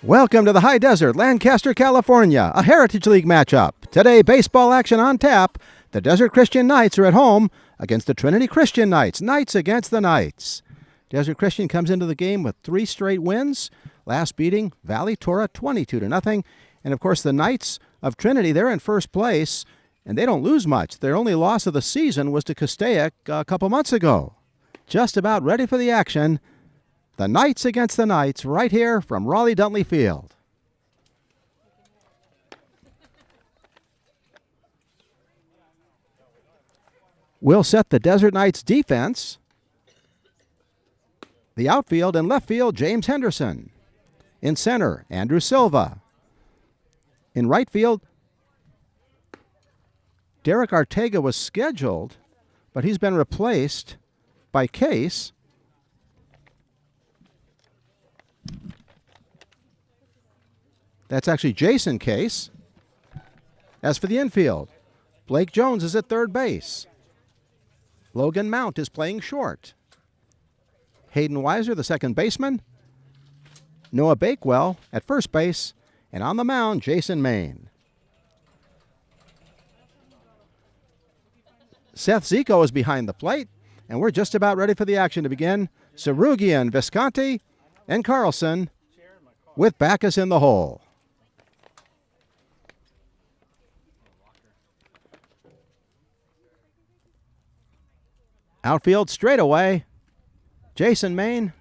Welcome to the High Desert, Lancaster, California, a Heritage League matchup. Today, baseball action on tap. The Desert Christian Knights are at home against the Trinity Christian Knights. Knights against the Knights. Desert Christian comes into the game with 3 straight wins, last beating Valley Torah 22-0. And, of course, the Knights of Trinity, they're in first place, and they don't lose much. Their only loss of the season was to Castaic a couple months ago. Just about ready for the action. The Knights against the Knights right here from Raleigh-Duntley Field. We'll set the Desert Knights defense. The outfield and left field, James Henderson. In center, Andrew Silva. In right field, Derek Arteaga was scheduled, but he's been replaced by Case. That's actually Jason Case. As for the infield, Blake Jones is at third base. Logan Mount is playing short. Hayden Weiser, the second baseman. Noah Bakewell at first base. And on the mound, Jason Main. Seth Zico is behind the plate, and we're just about ready for the action to begin. Sarugian, Visconti, and Carlson with Backus in the hole. Outfield straightaway. Jason Main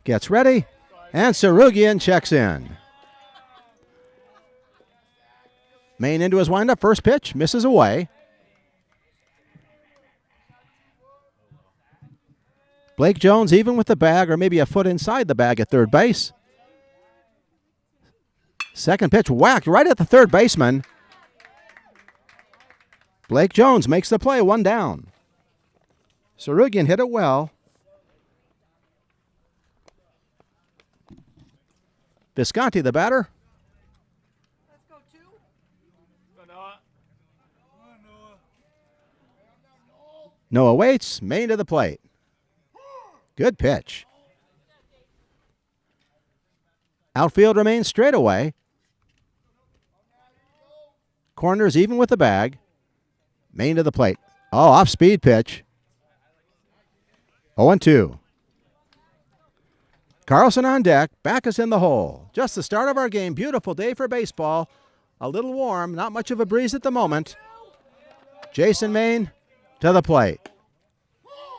gets ready, and Sarugian checks in. Main into his windup. First pitch, misses away. Blake Jones even with the bag, or maybe a foot inside the bag at third base. Second pitch whacked right at the third baseman. Blake Jones makes the play, 1 down. Sarugian hit it well. Visconti, the batter. Let's go 2. Noah waits. Main to the plate. Good pitch. Outfield remains straightaway. Corners even with the bag. Main to the plate. Oh, off-speed pitch. 0-2. Carlson on deck. Backus in the hole. Just the start of our game. Beautiful day for baseball. A little warm. Not much of a breeze at the moment. Jason Main to the plate.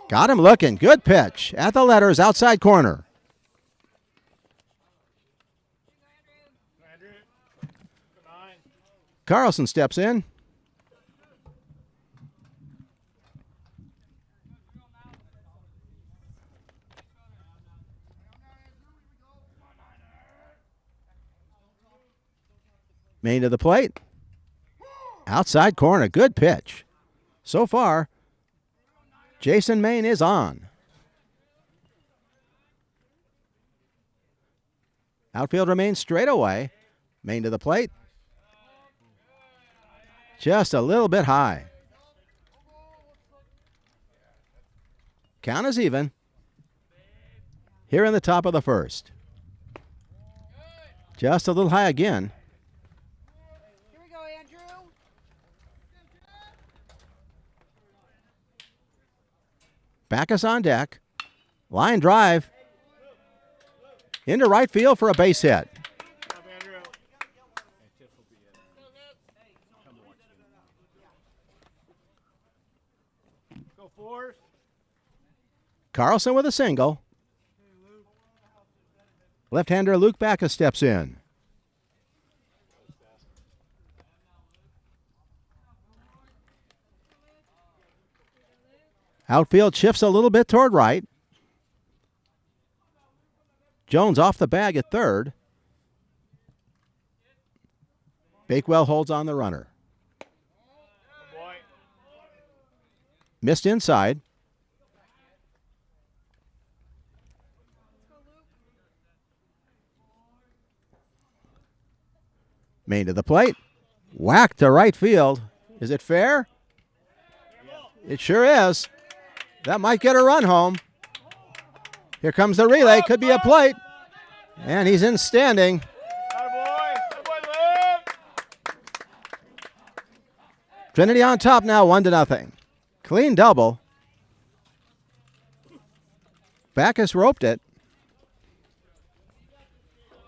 Got him looking. Good pitch. At the letters. Outside corner. Carlson steps in. Main to the plate. Outside corner. Good pitch. So far, Jason Main is on. Outfield remains straight away. Main to the plate. Just a little bit high. Count is even. Here in the top of the first. Just a little high again. Backus on deck. Line drive. Into right field for a base hit. Carlson with a single. Left-hander Luke Backus steps in. Outfield shifts a little bit toward right. Jones off the bag at third. Bakewell holds on the runner. Missed inside. Main to the plate. Whack to right field. Is it fair? It sure is. That might get a run home. Here comes the relay. Could be a plate. And he's in standing. Trinity on top now, 1-0. Clean double. Backus roped it.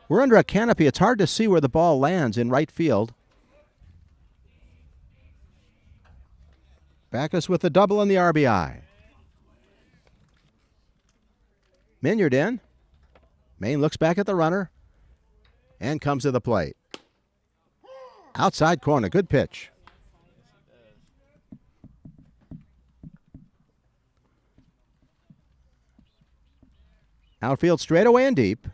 We're under a canopy. It's hard to see where the ball lands in right field. Backus with the double and the RBI. Minyard in. Maine looks back at the runner and comes to the plate. Outside corner, good pitch. Outfield straight away and deep.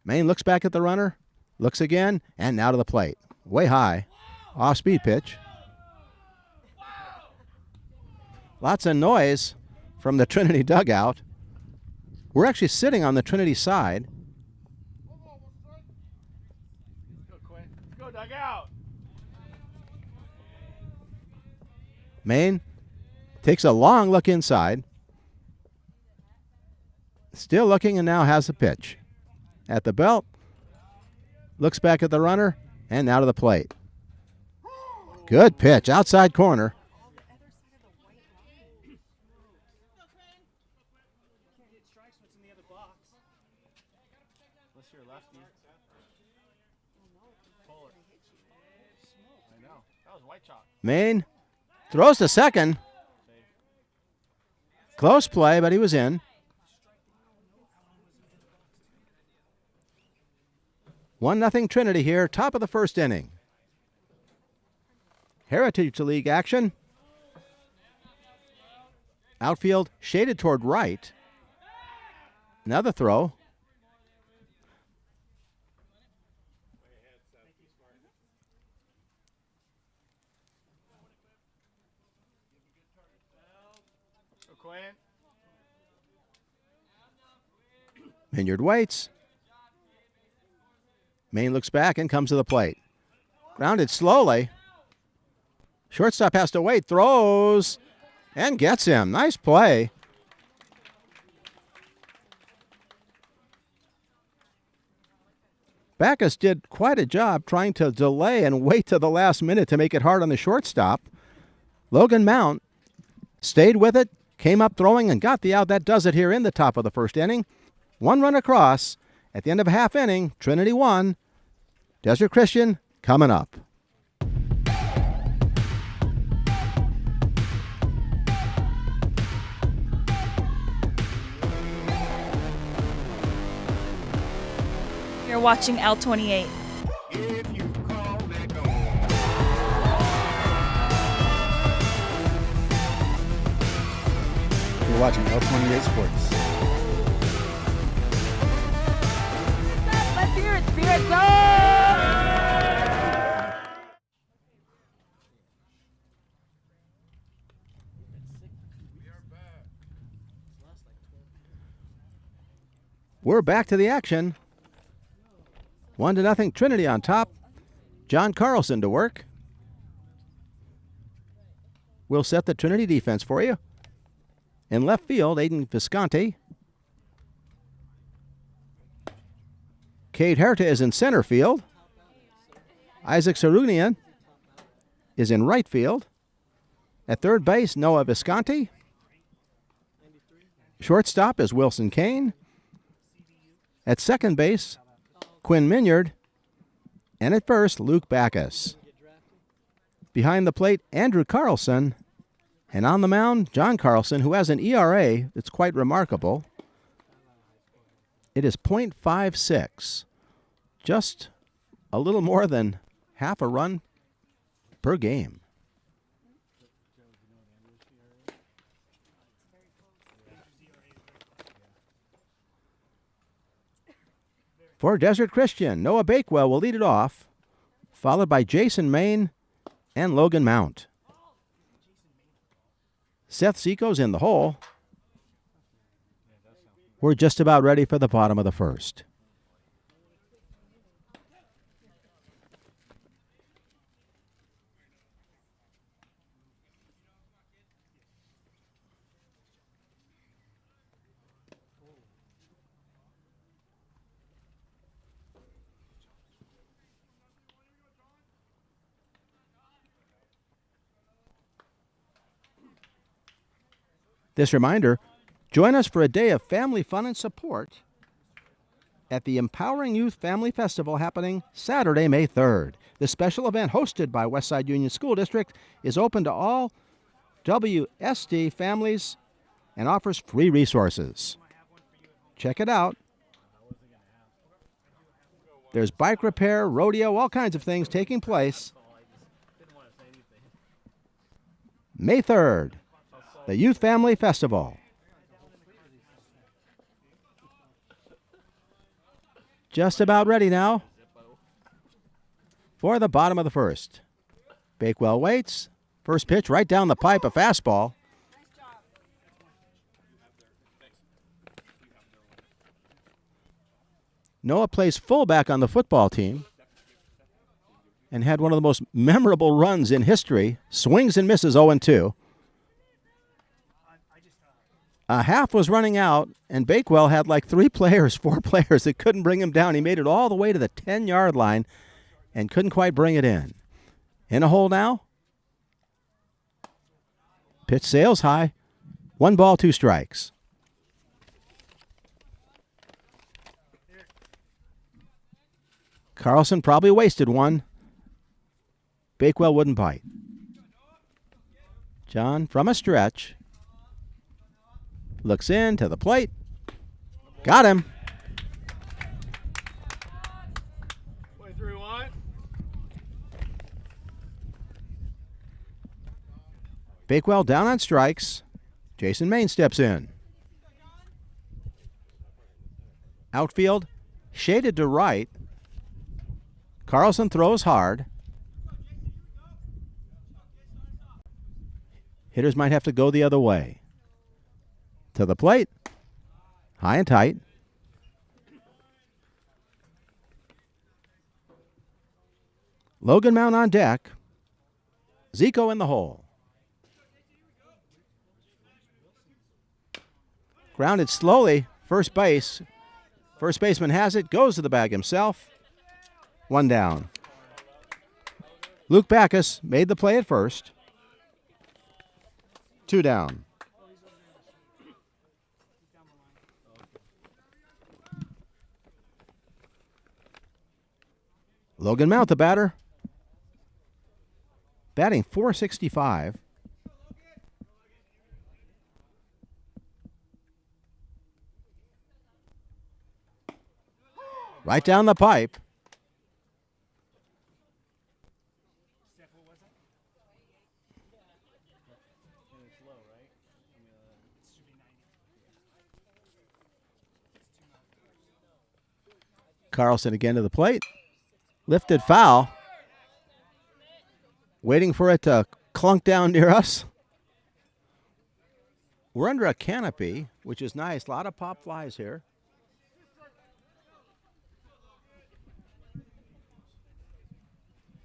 Maine looks back at the runner, looks again, and now to the plate. Way high. Off-speed pitch. Lots of noise from the Trinity dugout. We're actually sitting on the Trinity side. Let's go, Quinn. Let's go, dugout. Maine takes a long look inside. Still looking and now has a pitch. At the belt. Looks back at the runner and now to the plate. Good pitch. Outside corner. Unless you're a lefty. Pull it. I know. That was white chalk. Maine throws to second. Close play, but he was in. 1-0 Trinity here, top of the first inning. Heritage League action. Outfield shaded toward right. Another throw. Go, Quinn. Minyard waits. Maine looks back and comes to the plate. Grounded slowly. Shortstop has to wait. Throws and gets him. Nice play. Backus did quite a job trying to delay and wait to the last minute to make it hard on the shortstop. Logan Mount stayed with it, came up throwing and got the out. That does it here in the top of the first inning. One run across. At the end of a half inning, Trinity won. Desert Christian coming up. You're watching L28. You're watching L28 Sports. Let's hear it, Spirit Zone! We're back to the action. 1-0 Trinity on top. John Carlson to work. We'll set the Trinity defense for you. In left field, Aiden Visconti. Cade Herta is in center field. Isaac Sarunian is in right field. At third base, Noah Visconti. Shortstop is Wilson Kane. At second base, Quinn Minyard. And at first, Luke Backus. Behind the plate, Andrew Carlson. And on the mound, John Carlson, who has an ERA that's quite remarkable. It is .56. Just a little more than half a run per game. For Desert Christian, Noah Bakewell will lead it off, followed by Jason Maine and Logan Mount. Seth Seiko's in the hole. We're just about ready for the bottom of the first. This reminder, join us for a day of family fun and support at the Empowering Youth Family Festival happening Saturday, May 3rd. This special event hosted by Westside Union School District is open to all WSD families and offers free resources. Check it out. There's bike repair, rodeo, all kinds of things taking place. May 3rd, the Youth Family Festival. Just about ready now for the bottom of the first. Bakewell waits. First pitch right down the pipe, a fastball. Noah plays fullback on the football team and had one of the most memorable runs in history. Swings and misses 0-2. A half was running out, and Bakewell had like 4 players that couldn't bring him down. He made it all the way to the 10-yard line and couldn't quite bring it in. In a hole now. Pitch sails high. 1 ball, 2 strikes. Carlson probably wasted one. Bakewell wouldn't bite. John from a stretch. Looks in to the plate. Got him. 23-1. Bakewell down on strikes. Jason Main steps in. Outfield shaded to right. Carlson throws hard. Hitters might have to go the other way. To the plate. High and tight. Logan Mount on deck. Zico in the hole. Grounded slowly. First base. First baseman has it. Goes to the bag himself. 1 down. Luke Backus made the play at first. 2 down. Logan Mount, the batter. Batting .465. Right down the pipe. Carlson again to the plate. Lifted foul. Waiting for it to clunk down near us. We're under a canopy, which is nice. A lot of pop flies here.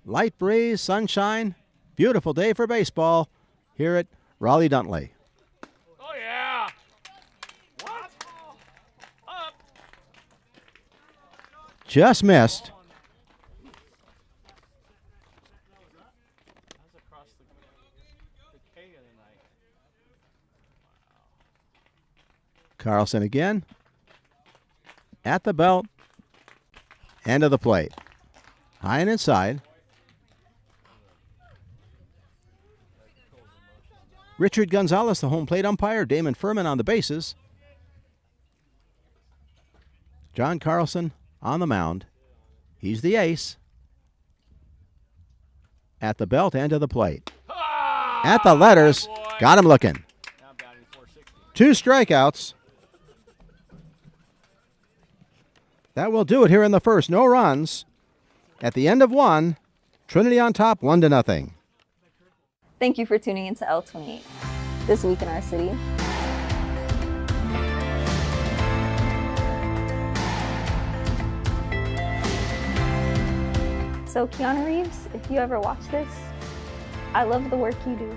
Light breeze, sunshine. Beautiful day for baseball here at Raleigh-Duntley. Oh, yeah. What? Up. Just missed. That's across the K of the night. Carlson again. At the belt. End of the plate. High and inside. Richard Gonzalez, the home plate umpire. Damon Furman on the bases. John Carlson on the mound. He's the ace. At the belt and to the plate. At the letters. Got him looking. Now batting 460. 2 strikeouts. That will do it here in the first. No runs. At the end of 1, Trinity on top, 1-0. Thank you for tuning into L28. This week in our city. So Keanu Reeves, if you ever watch this, I love the work you do.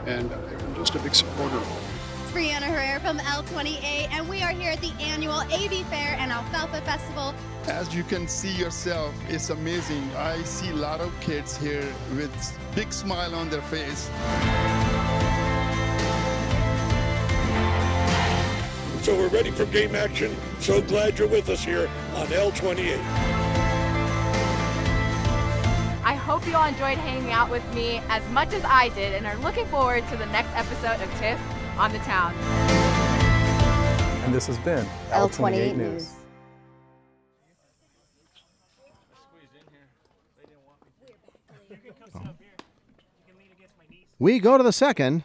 And I'm just a big supporter. It's Brianna Herrera from L28, and we are here at the annual AV Fair and Alfalfa Festival. As you can see yourself, it's amazing. I see a lot of kids here with big smile on their face. So we're ready for game action. So glad you're with us here on L28. I hope you all enjoyed hanging out with me as much as I did and are looking forward to the next episode of Tiff on the Town. And this has been L28 News. We go to the second.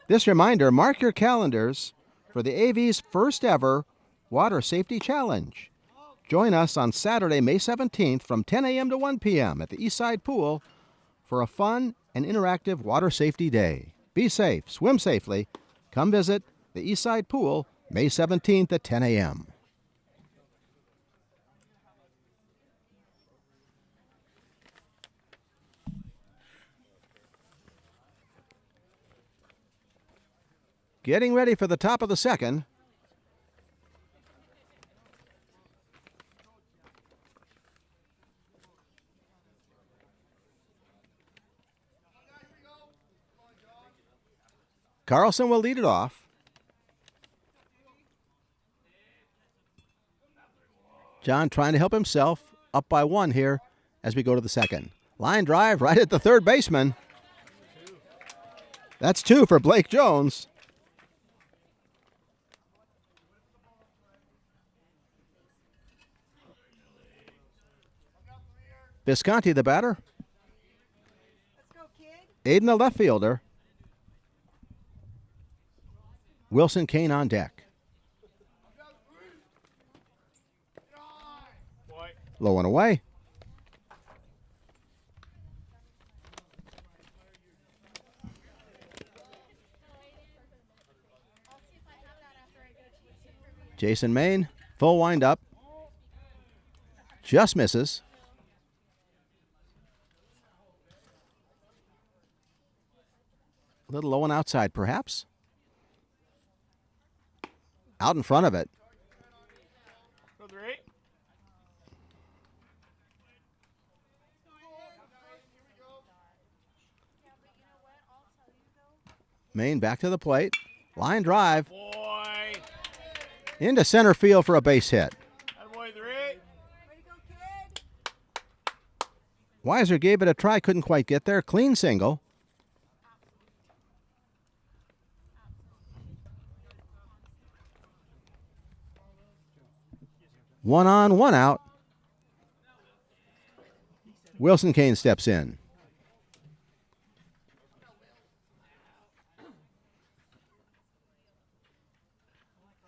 This reminder, mark your calendars for the AV's first ever Water Safety Challenge. Join us on Saturday, May 17th from 10 a.m. to 1 p.m. at the Eastside Pool for a fun and interactive water safety day. Be safe, swim safely. Come visit the Eastside Pool May 17th at 10 a.m. Getting ready for the top of the second. Carlson will lead it off. John trying to help himself, up by 1 here as we go to the second. Line drive right at the third baseman. That's 2 for Blake Jones. Visconti, the batter. Aiden, the left fielder. Wilson Kane on deck. Low and away. Jason Main, full windup. Just misses. A little low and outside, perhaps. Out in front of it. Main back to the plate. Line drive. Into center field for a base hit. Weiser gave it a try, couldn't quite get there. Clean single. One on, one out. Wilson Kane steps in.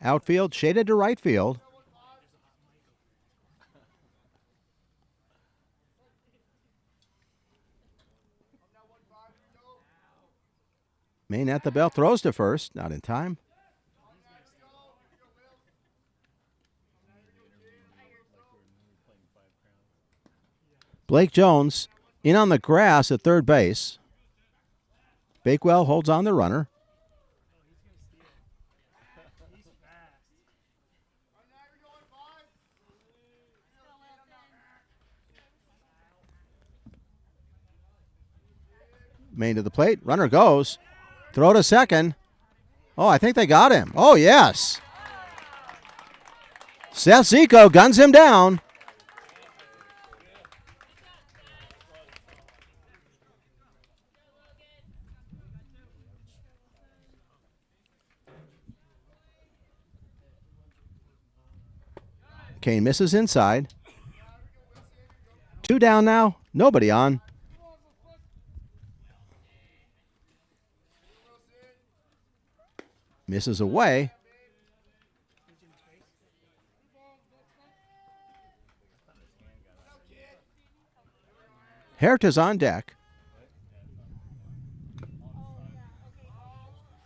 Outfield shaded to right field. Main at the belt, throws to first, not in time. Blake Jones in on the grass at third base. Bakewell holds on the runner. Main to the plate. Runner goes. Throw to second. Oh, I think they got him. Oh, yes. Seth Zico guns him down. Kane misses inside. 2 down now. Nobody on. Misses away. Herta's on deck.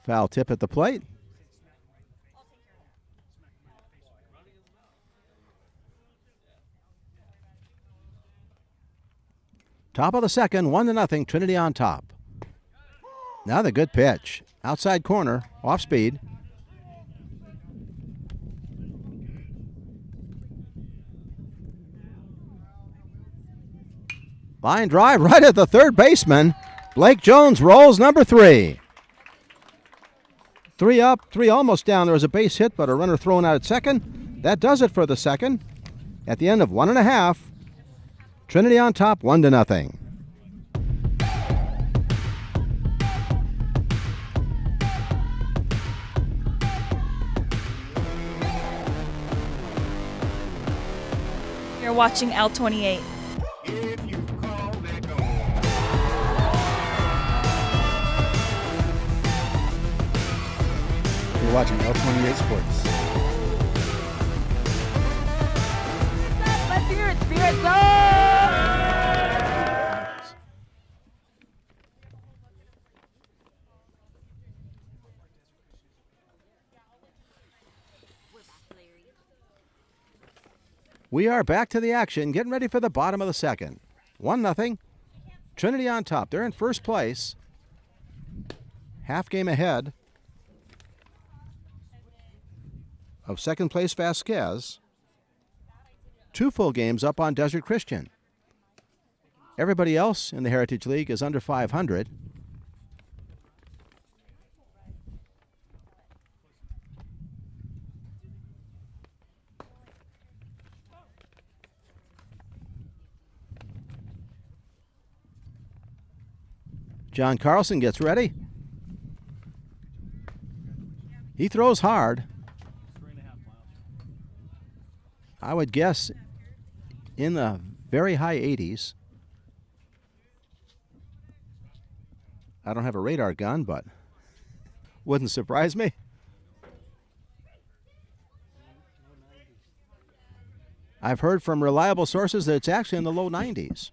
Foul tip at the plate. Top of the second, 1-0, Trinity on top. Now the good pitch. Outside corner, off speed. Line drive right at the third baseman. Blake Jones rolls number 3. 3 up, 3 almost down. There was a base hit, but a runner thrown out at second. That does it for the second. At the end of 1.5, Trinity on top, 1-0. You're watching L28. You're watching L28 Sports. Let's hear it, Spirit Zone! We are back to the action, getting ready for the bottom of the second. 1-0. Trinity on top. They're in first place. Half game ahead of second place Vasquez. 2 full games up on Desert Christian. Everybody else in the Heritage League is under 500. John Carlson gets ready. He throws hard. I would guess in the very high 80s. I don't have a radar gun, but wouldn't surprise me. I've heard from reliable sources that it's actually in the low 90s.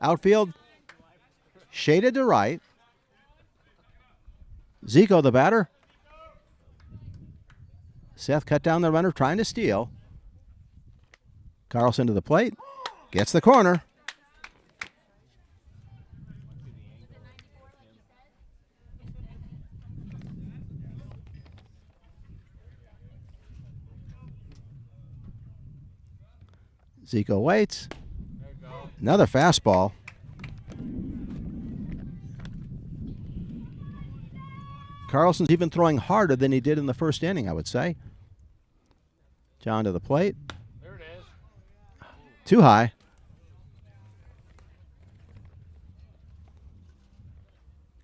Outfield shaded to right. Zico, the batter. Seth cut down the runner trying to steal. Carlson to the plate. Gets the corner. Zico waits. Another fastball. Carlson's even throwing harder than he did in the first inning, I would say. John to the plate. There it is. Too high.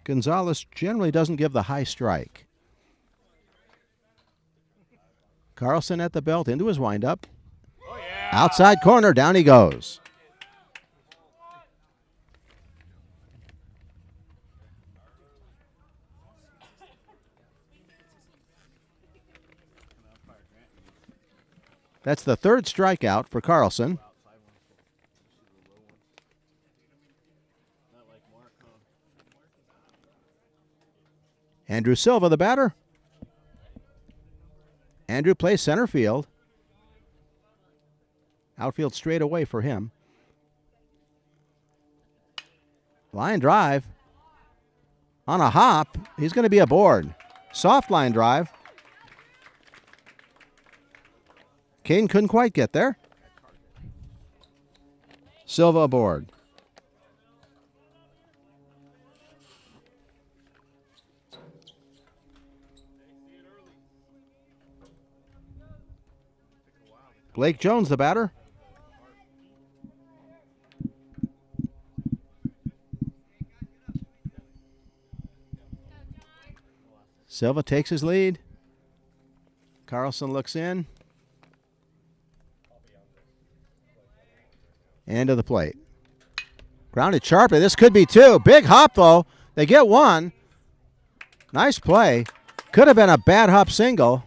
Gonzalez generally doesn't give the high strike. Carlson at the belt into his windup. Oh, yeah. Outside corner, down he goes. That's the third strikeout for Carlson. Andrew Silva, the batter. Andrew plays center field. Outfield straight away for him. Line drive. On a hop. He's going to be aboard. Soft line drive. Kane couldn't quite get there. Silva aboard. Blake Jones, the batter. Silva takes his lead. Carlson looks in. And to the plate. Grounded sharply. This could be 2. Big hop, though. They get 1. Nice play. Could have been a bad hop single.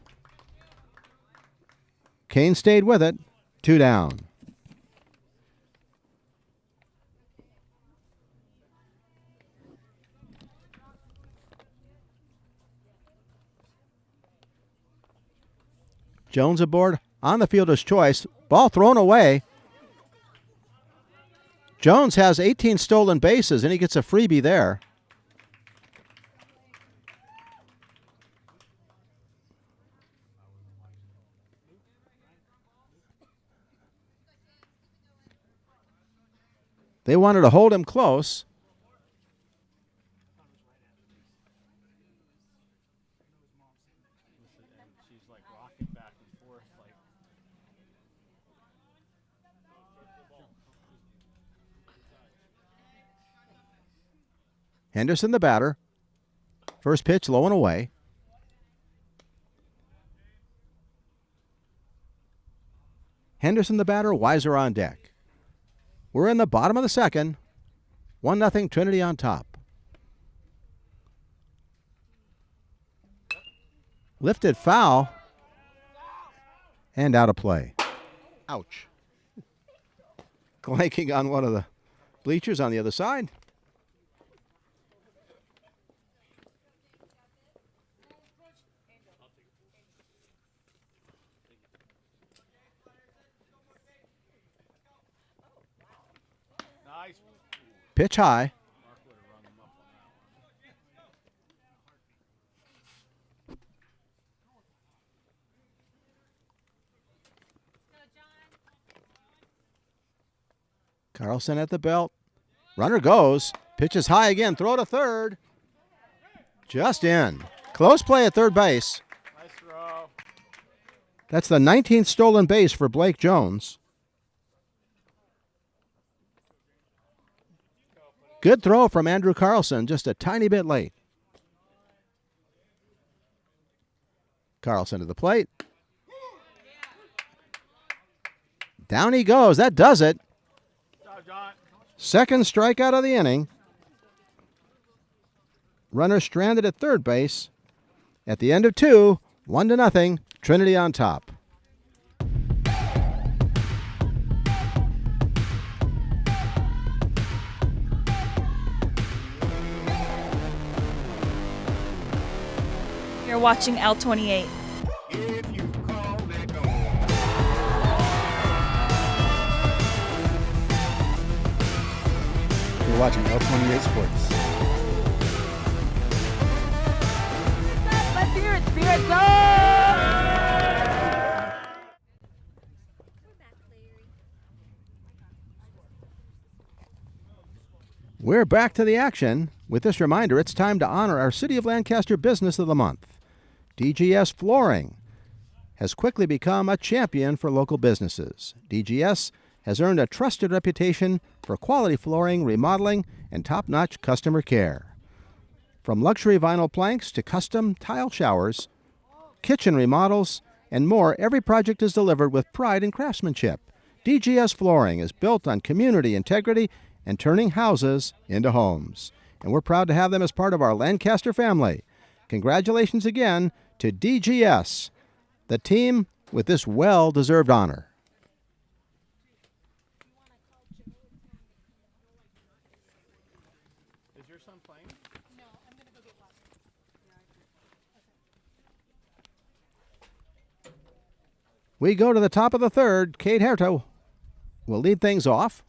Kane stayed with it. 2 down. Jones aboard on the fielder's choice. Ball thrown away. Jones has 18 stolen bases, and he gets a freebie there. They wanted to hold him close. Henderson, the batter. First pitch low and away. Henderson, the batter. Weiser on deck. We're in the bottom of the second. 1-0 Trinity on top. Lifted foul. And out of play. Ouch. Clanking on one of the bleachers on the other side. Nice. Pitch high. Carlson at the belt. Runner goes. Pitch is high again. Throw to third. Just in. Close play at third base. Nice throw. That's the 19th stolen base for Blake Jones. Good throw from Andrew Carlson, just a tiny bit late. Carlson to the plate. Down he goes. That does it. Second strikeout of the inning. Runner stranded at third base. At the end of 2, 1-0, Trinity on top. You're watching L28. You're watching L28 Sports. Let's hear it, Spirit Zone! We're back to the action. With this reminder, it's time to honor our City of Lancaster Business of the Month. DGS Flooring has quickly become a champion for local businesses. DGS has earned a trusted reputation for quality flooring, remodeling, and top-notch customer care. From luxury vinyl planks to custom tile showers, kitchen remodels, and more, every project is delivered with pride and craftsmanship. DGS Flooring is built on community integrity and turning houses into homes. And we're proud to have them as part of our Lancaster family. Congratulations again to DGS, the team with this well-deserved honor. Is your son playing? No, I'm going to go get water. We go to the top of the third. Kate Herto will lead things off.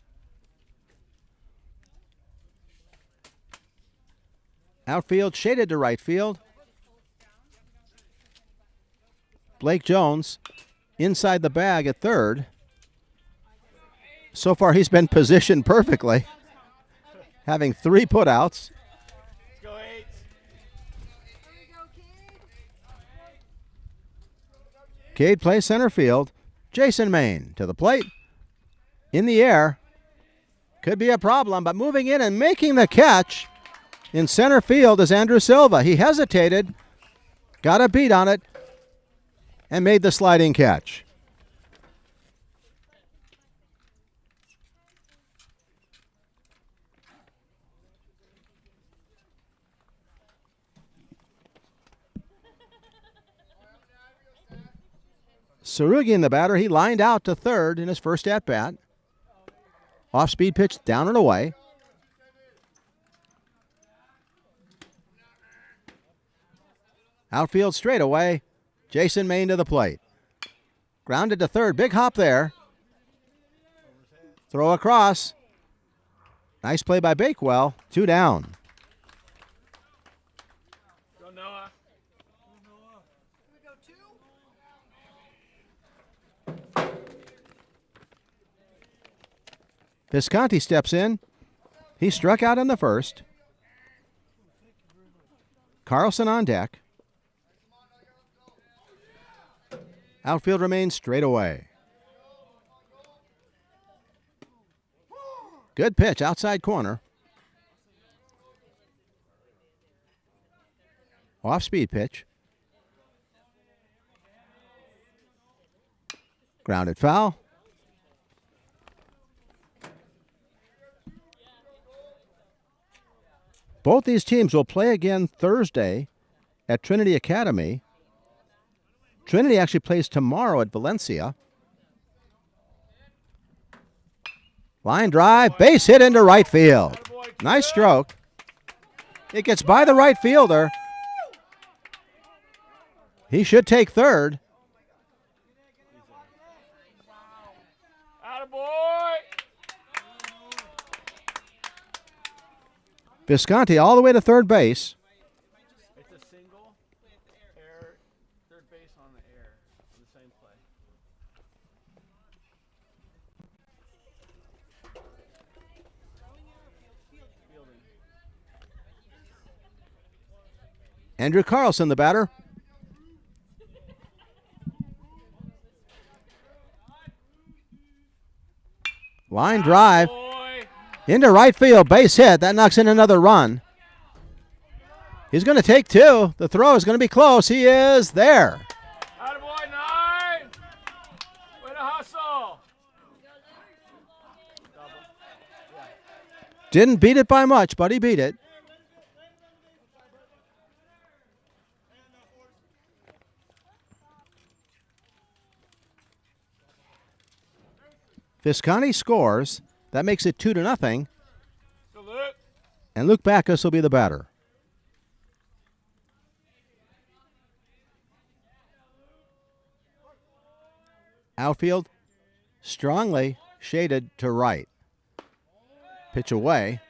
Outfield shaded to right field. Blake Jones inside the bag at third. So far, he's been positioned perfectly, having 3 putouts. Let's go, 8. Cade plays center field. Jason Main to the plate. In the air. Could be a problem, but moving in and making the catch in center field is Andrew Silva. He hesitated, got a beat on it, and made the sliding catch. Sarugian, the batter, he lined out to third in his first at-bat. Off-speed pitch down and away. Outfield straightaway. Jason Main to the plate. Grounded to third. Big hop there. Throw across. Nice play by Bakewell. 2 down. Go, Noah. Visconti steps in. He struck out in the first. Carlson on deck. Outfield remains straight away. Good pitch, outside corner. Off-speed pitch. Grounded foul. Both these teams will play again Thursday at Trinity Academy. Trinity actually plays tomorrow at Valencia. Line drive, base hit into right field. Nice stroke. It gets by the right fielder. He should take third. Attaboy! Visconti all the way to third base. It's a single air, third base on the air on the same play. Andrew Carlson, the batter. Line drive into right field, base hit. That knocks in another run. He's going to take two. The throw is going to be close. He is there. Attaboy, 9! Way to hustle! Didn't beat it by much, but he beat it. Visconti scores. That makes it 2-0. Salute. And Luke Backus will be the batter. Outfield strongly shaded to right. Pitch away.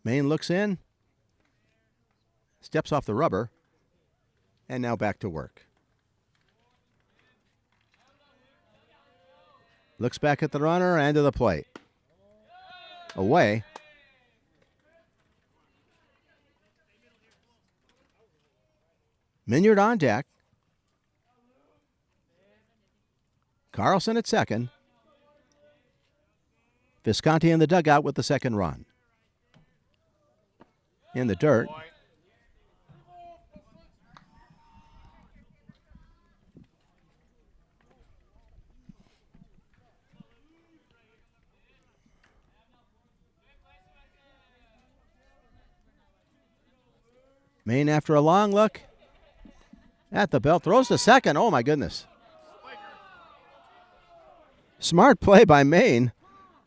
Maine looks in, steps off the rubber, and now back to work. Looks back at the runner and to the plate. Away. Minyard on deck. Carlson at second. Visconti in the dugout with the second run. In the dirt. Maine, after a long look at the belt, throws to second. Oh, my goodness. Smart play by Maine.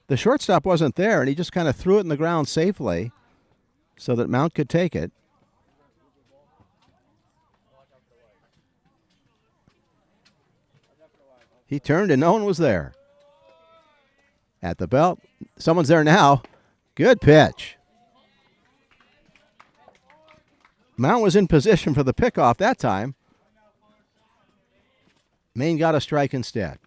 The shortstop wasn't there, and he just kind of threw it in the ground safely so that Mount could take it. He turned and no one was there. At the belt, someone's there now. Good pitch. Mount was in position for the pickoff that time. Maine got a strike instead.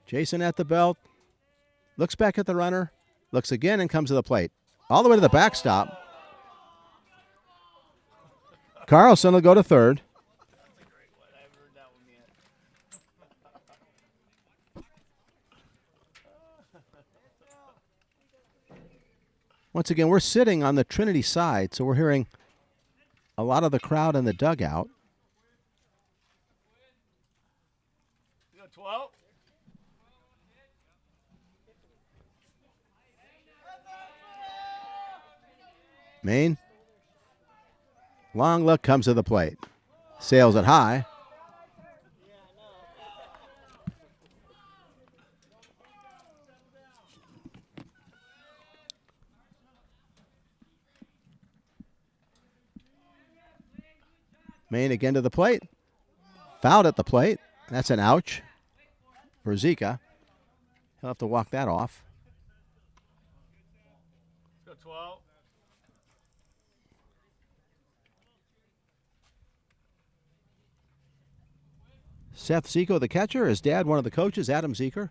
Jason at the belt, looks back at the runner, looks again and comes to the plate. All the way to the backstop. Carlson will go to third. Once again, we're sitting on the Trinity side, so we're hearing a lot of the crowd in the dugout. 12. Maine. Long look, comes to the plate. Sails it high. Maine again to the plate. Fouled at the plate. That's an ouch for Zika. He'll have to walk that off. Let's go 12. Seth Zico, the catcher. His dad, one of the coaches, Adam Zeker.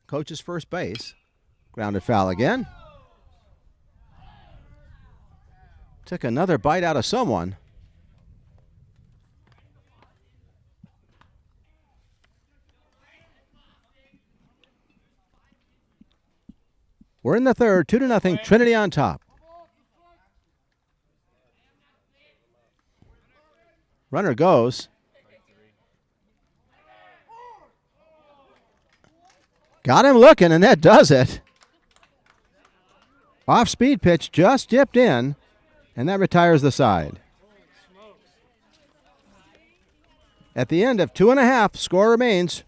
Coach's first base. Grounded foul again. Took another bite out of someone. We're in the third, 2-0, Trinity on top. Runner goes. Got him looking, and that does it. Off-speed pitch just dipped in, and that retires the side. At the end of 2.5, score remains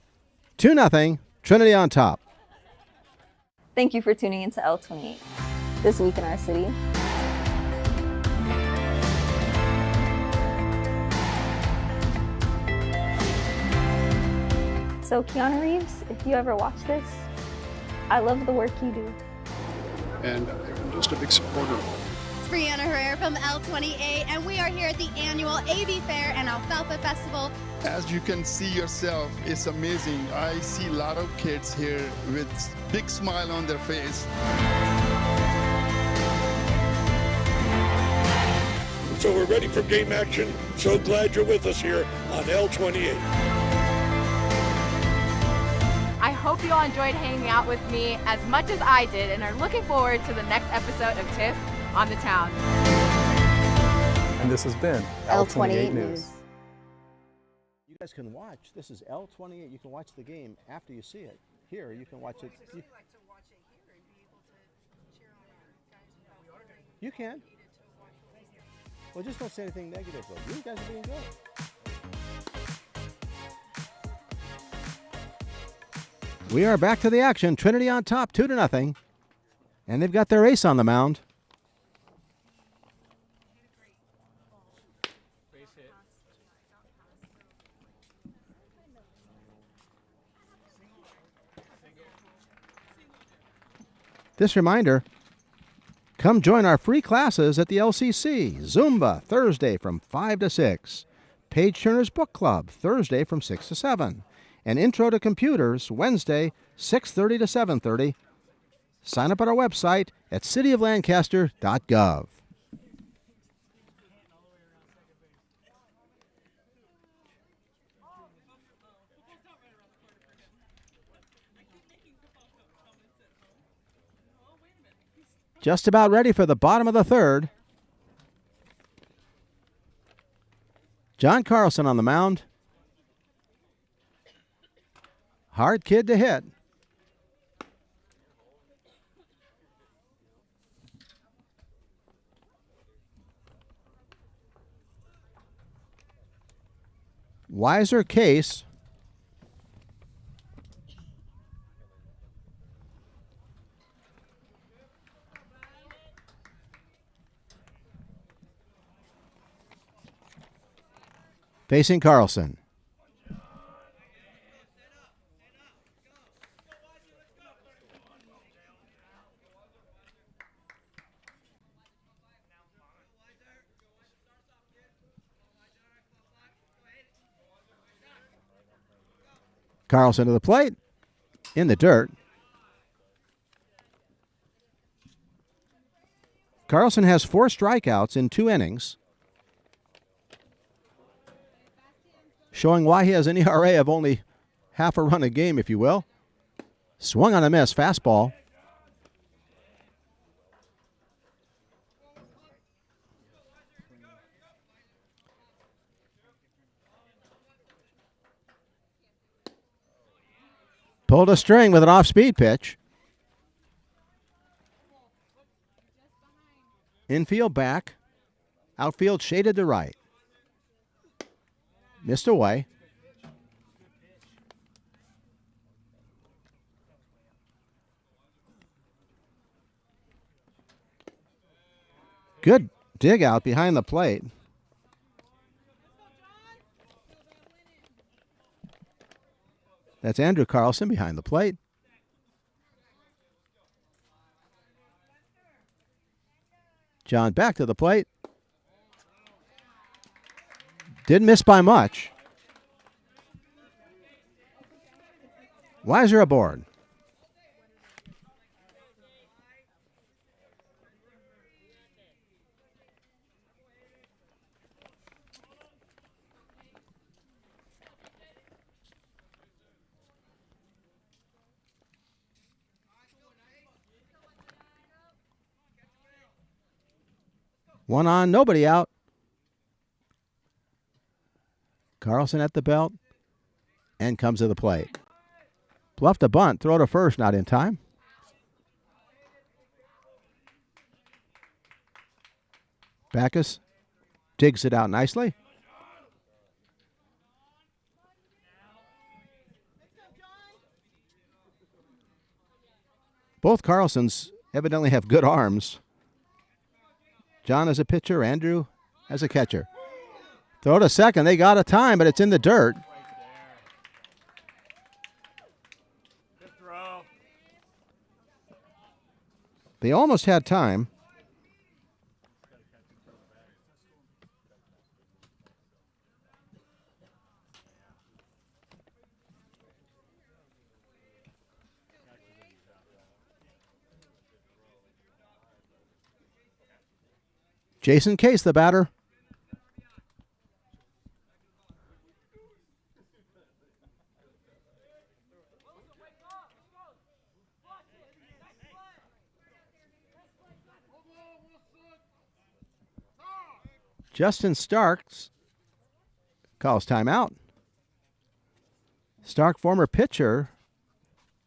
2-0, Trinity on top. Thank you for tuning into L28. This week in our city. So Keanu Reeves, if you ever watch this, I love the work you do. And I'm just a big supporter. It's Brianna Herrera from L28, and we are here at the annual AV Fair and Alfalfa Festival. As you can see yourself, it's amazing. I see a lot of kids here with big smile on their face. So we're ready for game action. So glad you're with us here on L28. I hope you all enjoyed hanging out with me as much as I did and are looking forward to the next episode of TIFF on the Town. And this has been L28 News. You guys can watch. This is L28. You can watch the game after you see it. Here, you can watch it. You can. Well, just don't say anything negative, though. You guys are doing good. We are back to the action. Trinity on top, 2-0. And they've got their ace on the mound. Base hit. This reminder, come join our free classes at the LCC. Zumba, Thursday from 5 to 6. Page Turner's Book Club, Thursday from 6 to 7. And Intro to Computers, Wednesday, 6:30 to 7:30. Sign up at our website at cityoflancaster.gov. Just about ready for the bottom of the third. John Carlson on the mound. Hard kid to hit. Wiser Case. Facing Carlson. Carlson to the plate. In the dirt. Carlson has 4 strikeouts in 2 innings, showing why he has an ERA of only half a run a game, if you will. Swung on a miss, fastball. Pulled a string with an off-speed pitch. Infield back. Outfield shaded to right. Missed away. Good dig out behind the plate. That's Andrew Carlson behind the plate. John back to the plate. Didn't miss by much. Weiser aboard. One on, nobody out. Carlson at the belt and comes to the plate. Bluffed a bunt, throw to first, not in time. Backus digs it out nicely. Both Carlsons evidently have good arms. John as a pitcher, Andrew as a catcher. Throw to second. They got a time, but it's in the dirt. Good throw. They almost had time. Jason Case, the batter. Justin Starks calls timeout. Stark, former pitcher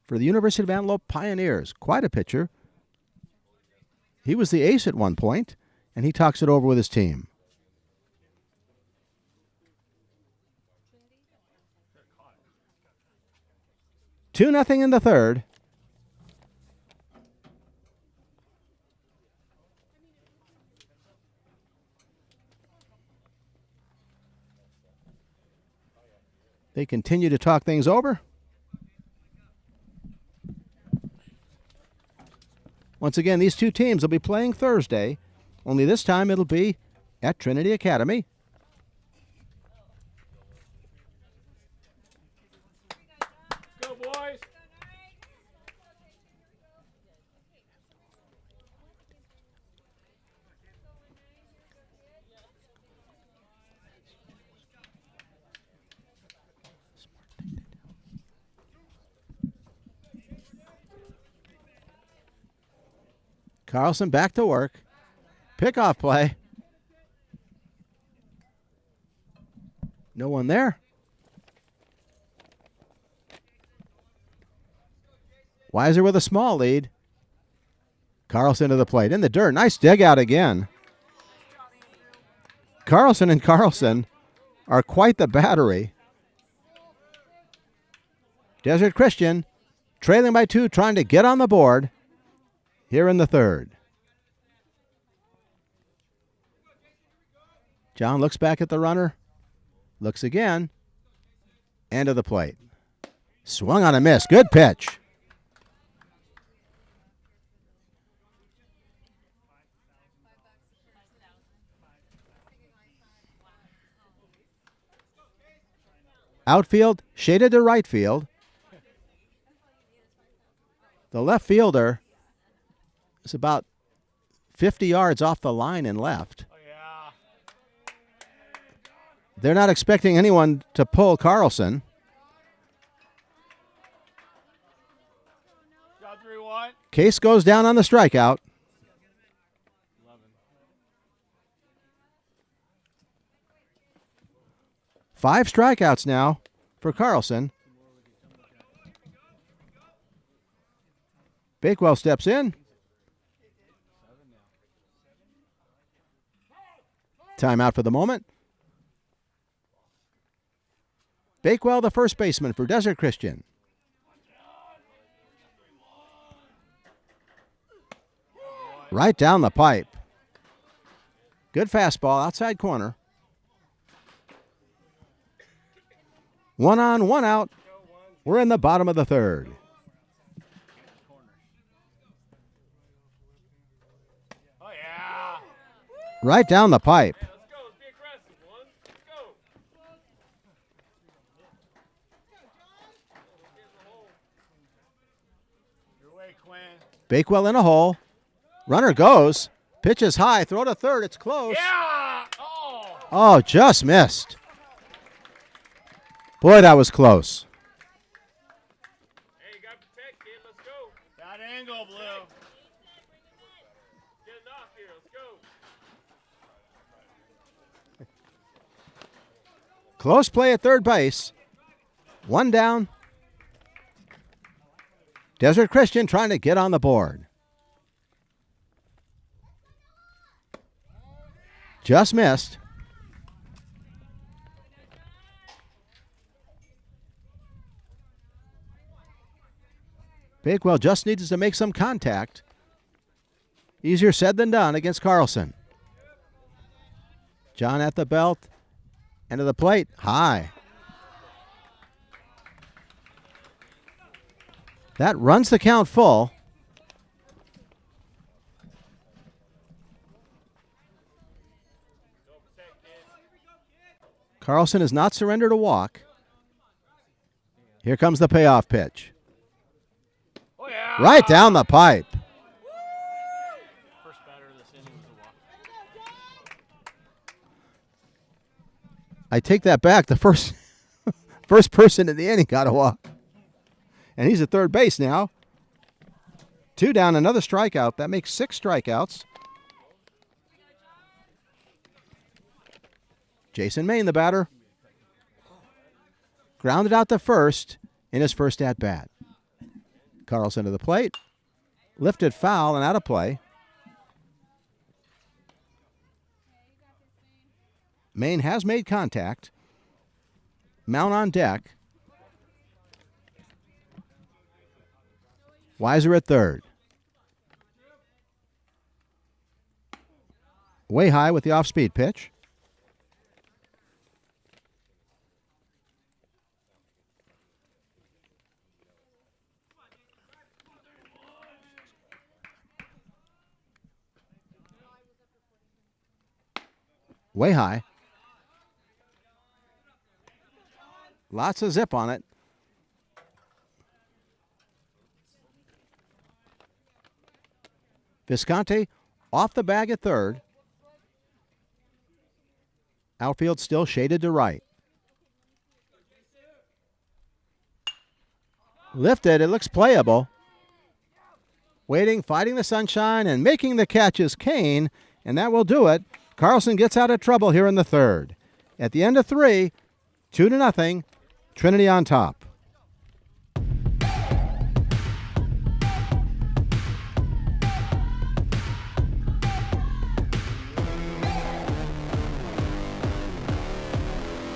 for the University of Antelope Pioneers. Quite a pitcher. He was the ace at one point, and he talks it over with his team. Two nothing in the third. They continue to talk things over. Once again, these two teams will be playing Thursday, only this time it'll be at Trinity Academy. Go, boys. Carlson back to work. Pickoff play. No one there. Weiser with a small lead. Carlson to the plate. In the dirt. Nice dig out again. Carlson and Carlson are quite the battery. Desert Christian trailing by 2, trying to get on the board here in the third. John looks back at the runner, looks again, and to the plate. Swung on a miss. Good pitch. Outfield shaded to right field. The left fielder is about 50 yards off the line and left. Oh, yeah. They're not expecting anyone to pull Carlson. Got 3-1. Case goes down on the strikeout. 5 strikeouts now for Carlson. Bakewell steps in. Timeout for the moment. Bakewell, the first baseman for Desert Christian. Right down the pipe. Good fastball, outside corner. 1 on, 1 out. We're in the bottom of the third. Oh, yeah. Right down the pipe. Let's go. Let's be aggressive. Let's go. Your way, Quinn. Bakewell in a hole. Runner goes. Pitch is high. Throw to third. It's close. Yeah. Oh. Oh, just missed. Boy, that was close. Hey, you got to protect, kid. Let's go. That angle, Blue. Get enough here. Let's go. Close play at third base. One down. Desert Christian trying to get on the board. Just missed. Bakewell just needs to make some contact. Easier said than done against Carlson. John at the belt. End of the plate. High. That runs the count full. Carlson has not surrendered a walk. Here comes the payoff pitch. Oh, yeah. Right down the pipe. First batter of this inning was a walk. I take that back. The first person in the inning got a walk. And he's at third base now. 2 down, another strikeout. That makes 6 strikeouts. Jason Main, the batter. Grounded out to first in his first at-bat. Carlson to the plate. Lifted foul and out of play. Main has made contact. Mount on deck. Weiser at third. Way high with the off-speed pitch. Way high. Lots of zip on it. Visconti off the bag at third. Outfield still shaded to right. Lifted. It looks playable. Waiting, fighting the sunshine, and making the catch is Kane, and that will do it. Carlson gets out of trouble here in the third. At the end of 3, 2-0, Trinity on top.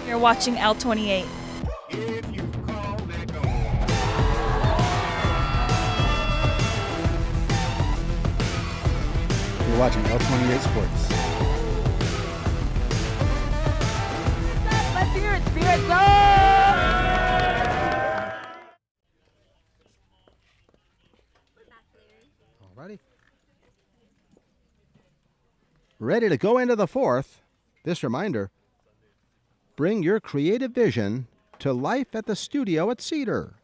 You're watching L28. You're watching L28 Sports. Let's hear it, Spirit Zone! Alrighty. Ready to go into the 4th. This reminder, bring your creative vision to life at the studio at Cedar.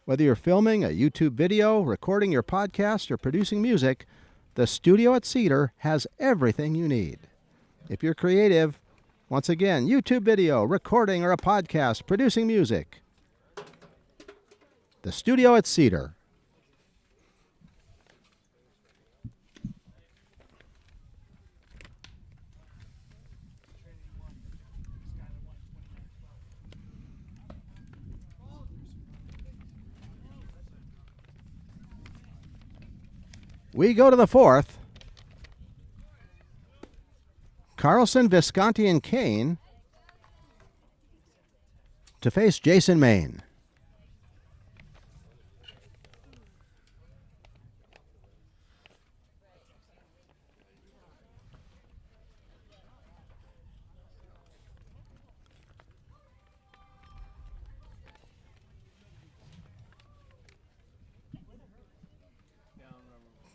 Whether you're filming a YouTube video, recording your podcast, or producing music, the studio at Cedar has everything you need. If you're creative, once again, YouTube video, recording, or a podcast, producing music, the studio at Cedar. We go to the 4th. Carlson, Visconti, and Kane to face Jason Main.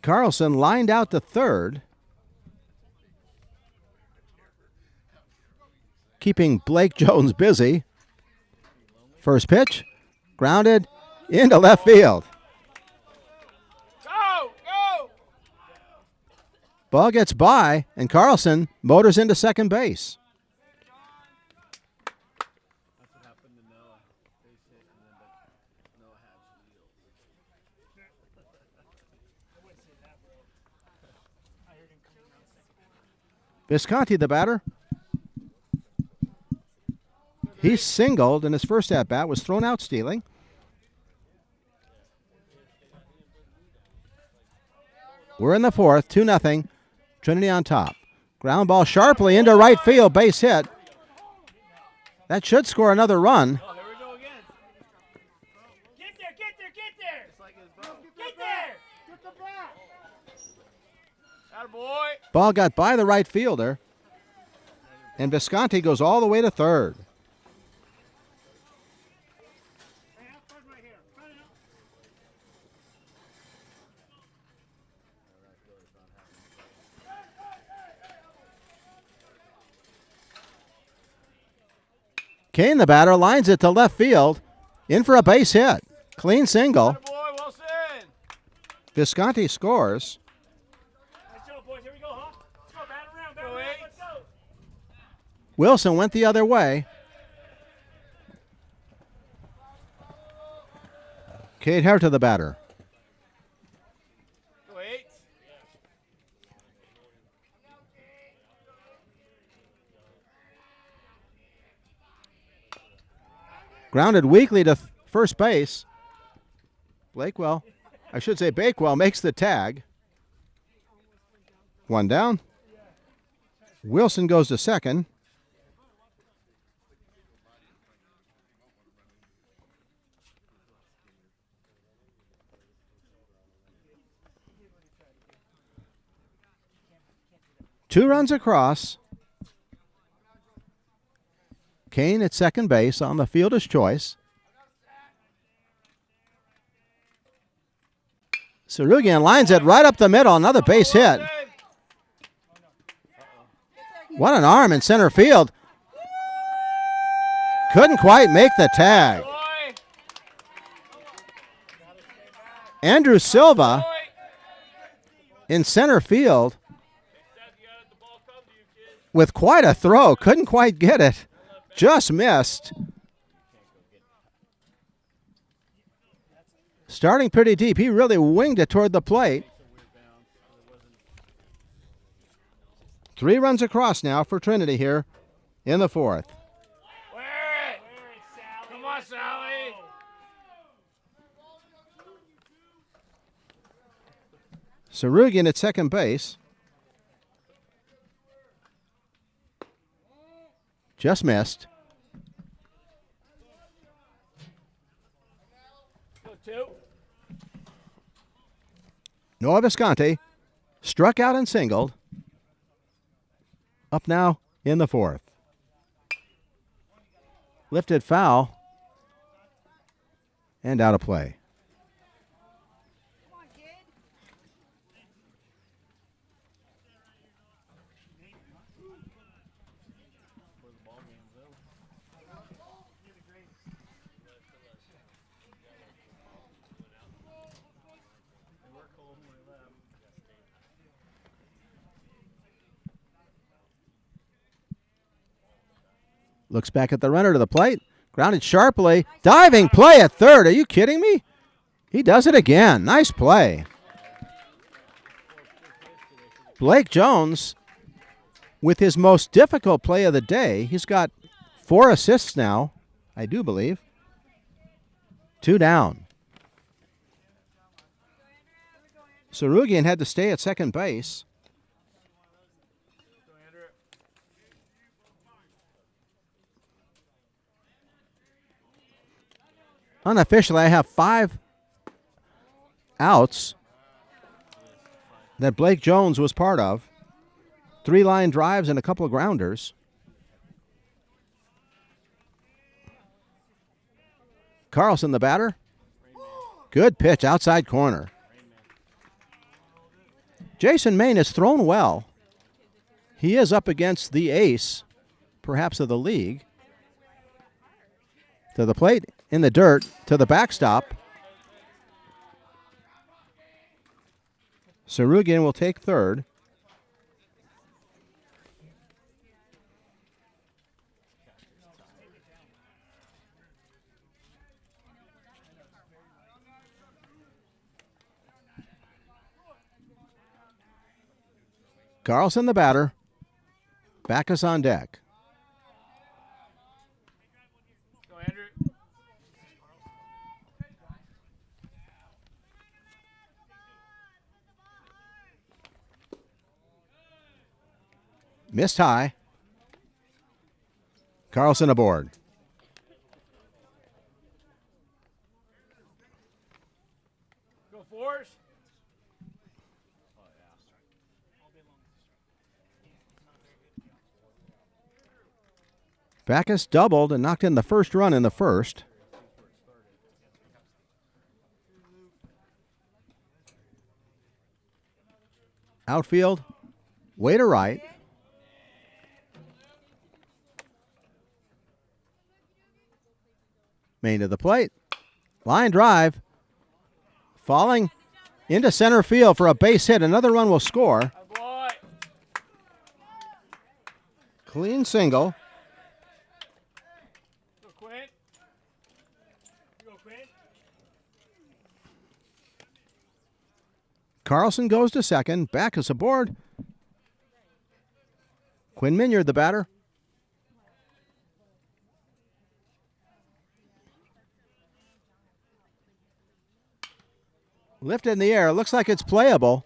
Carlson lined out to third, keeping Blake Jones busy. First pitch, grounded into left field. Go! Go! Ball gets by, and Carlson motors into second base. That's what happened to Noah. Base hit, and then Noah had wheels. Visconti, the batter. He singled in his first at-bat, was thrown out stealing. We're in the fourth, 2-0. Trinity on top. Ground ball sharply into right field, base hit. That should score another run. Oh, here we go again. Get there, get there, get there. It's like his bro. Get there. Get the bat. Attaboy. Ball got by the right fielder. And Visconti goes all the way to third. Kane, the batter, lines it to left field. In for a base hit. Clean single. Attaboy, Wilson. Visconti scores. Let's go, boys. Here we go, huh? Let's go, bat around, let's go. Wilson went the other way. Cade Hare to the batter. Go, 8. Grounded weakly to first base. Bakewell makes the tag. One down. Wilson goes to second. Two runs across. Kane at second base on the fielder's choice. Sarugian lines it right up the middle. Another base hit. What an arm in center field. Couldn't quite make the tag. Andrew Silva in center field with quite a throw. Couldn't quite get it. Just missed. Starting pretty deep. He really winged it toward the plate. 3 runs across now for Trinity here in the fourth. Wear it. Come on, Sally. Sarugian at second base. Just missed. Go, 2. Noah Visconti struck out and singled. Up now in the fourth. Lifted foul. And out of play. Looks back at the runner to the plate. Grounded sharply. Diving play at third. Are you kidding me? He does it again. Nice play. Blake Jones with his most difficult play of the day. He's got 4 assists now, I do believe. 2 down. Sarugian had to stay at second base. Unofficially, I have 5 outs that Blake Jones was part of. 3 line drives and a couple of grounders. Carlson, the batter. Good pitch, outside corner. Jason Main has thrown well. He is up against the ace, perhaps of the league. To the plate, in the dirt, to the backstop. Sarugian will take third. Carlson, the batter. Backus on deck. Missed high. Carlson aboard. Go Force. Backus doubled and knocked in the first run in the first. Outfield, way to right. Main to the plate. Line drive. Falling into center field for a base hit. Another run will score. Boy. Clean single. Go Quinn. Go Quinn. Carlson goes to second. Backus aboard. Quinn Minyard, the batter. Lifted in the air. Looks like it's playable.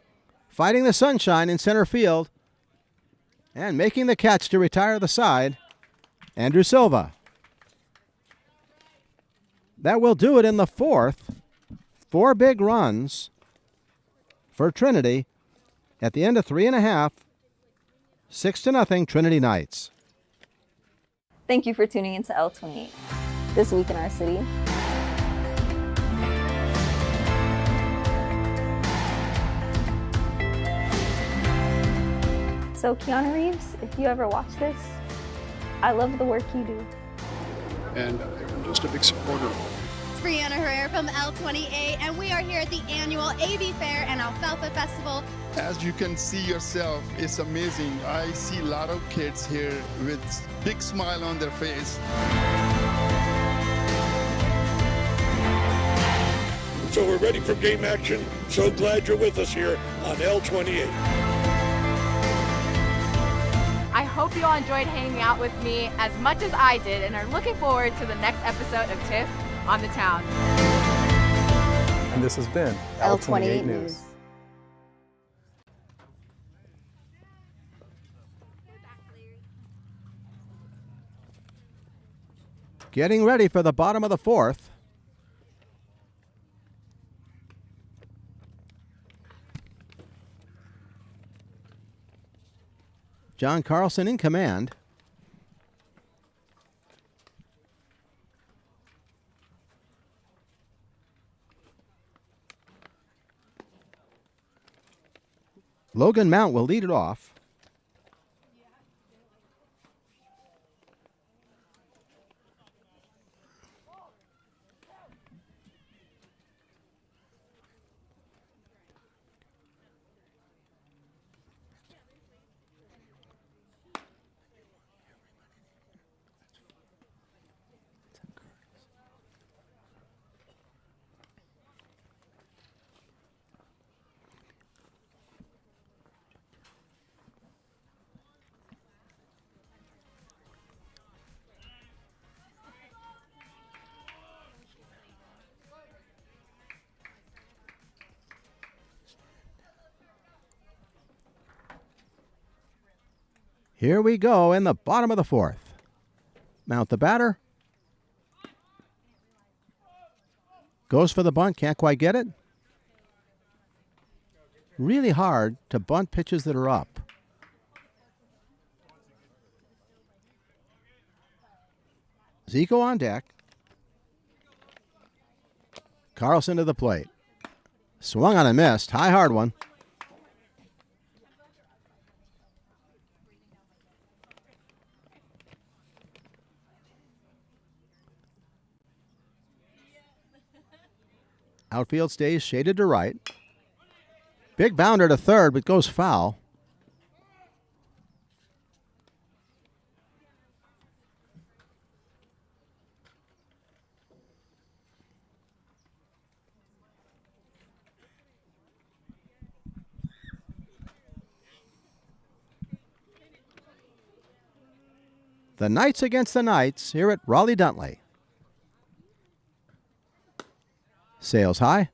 Fighting the sunshine in center field. And making the catch to retire the side, Andrew Silva. That will do it in the fourth. 4 big runs for Trinity at the end of 3.5. 6-0 Trinity Knights. Thank you for tuning into L28. This week in our city. So Keanu Reeves, if you ever watch this, I love the work you do. And I'm just a big supporter. It's Brianna Herrera from L28, and we are here at the annual AV Fair and Alfalfa Festival. As you can see yourself, it's amazing. I see a lot of kids here with big smile on their face. So we're ready for game action. So glad you're with us here on L28. I hope you all enjoyed hanging out with me as much as I did and are looking forward to the next episode of Tiff on the Town. And this has been L28 News. Getting ready for the bottom of the fourth. John Carlson in command. Logan Mount will lead it off. Here we go in the bottom of the fourth. Mount the batter. Goes for the bunt, can't quite get it. Really hard to bunt pitches that are up. Zico on deck. Carlson to the plate. Swung on and missed. High, hard one. Outfield stays shaded to right. Big bounder to third, but goes foul. The Knights against the Knights here at Raleigh-Duntley. Sails high.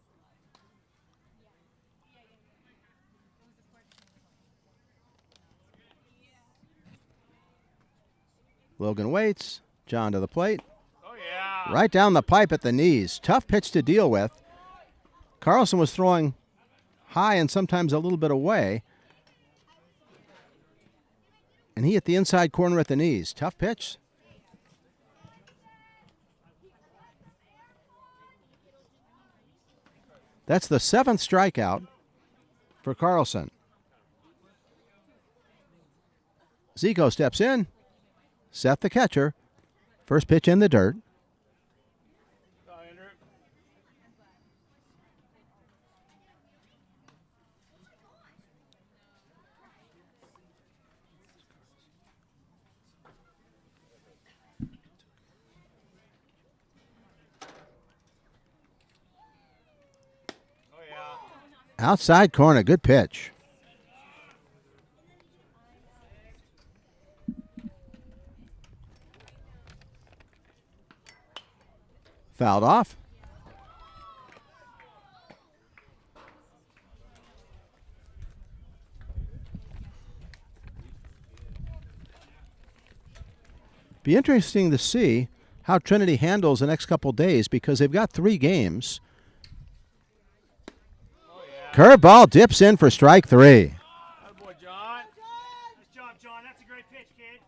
Logan waits. John to the plate. Oh, yeah. Right down the pipe at the knees. Tough pitch to deal with. Carlson was throwing high and sometimes a little bit away. And he hit the inside corner at the knees. Tough pitch. That's the 7th strikeout for Carlson. Zico steps in. Seth the catcher. First pitch in the dirt. Outside corner, good pitch. Fouled off. Be interesting to see how Trinity handles the next couple days because they've got 3 games. Curveball dips in for strike 3. Good boy, John. Nice job, John. That's a great pitch, kid.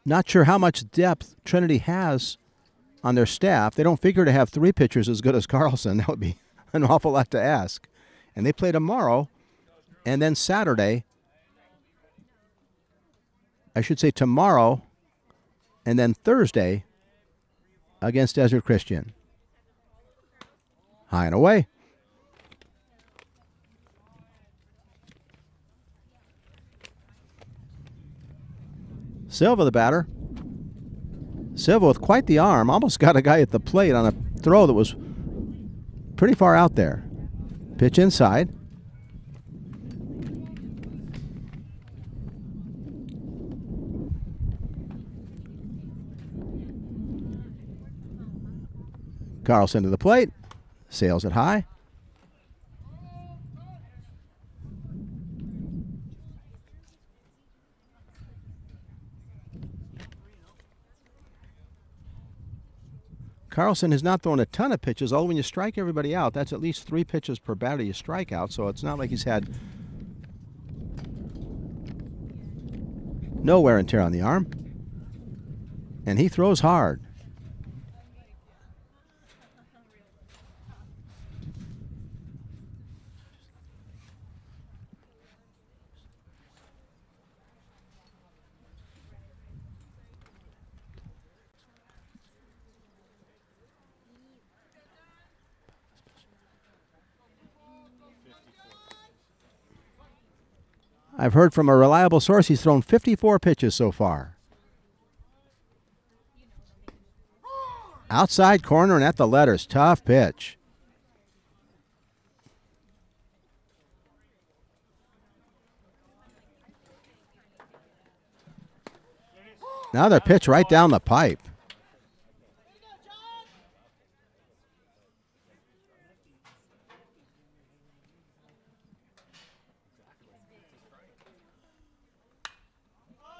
Not sure how much depth Trinity has on their staff. They don't figure to have 3 pitchers as good as Carlson. That would be an awful lot to ask. And they play tomorrow and then Saturday. I should say tomorrow and then Thursday against Desert Christian. High and away. Silva, the batter. Silva with quite the arm. Almost got a guy at the plate on a throw that was pretty far out there. Pitch inside. Carlson to the plate. Sails it high. Carlson has not thrown a ton of pitches, although when you strike everybody out, that's at least 3 pitches per batter you strike out, so it's not like he's had no wear and tear on the arm. And he throws hard. I've heard from a reliable source he's thrown 54 pitches so far. Outside corner and at the letters. Tough pitch. Another pitch right down the pipe.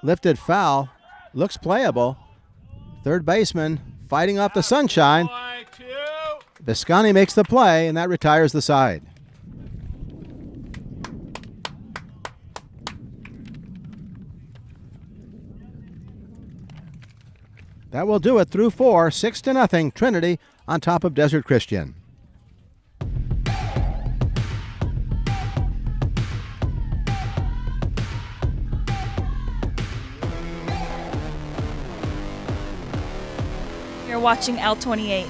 Lifted foul. Looks playable. Third baseman fighting off the sunshine. Visconti makes the play, and that retires the side. That will do it through 4, 6-0. Trinity on top of Desert Christian. You're watching L28.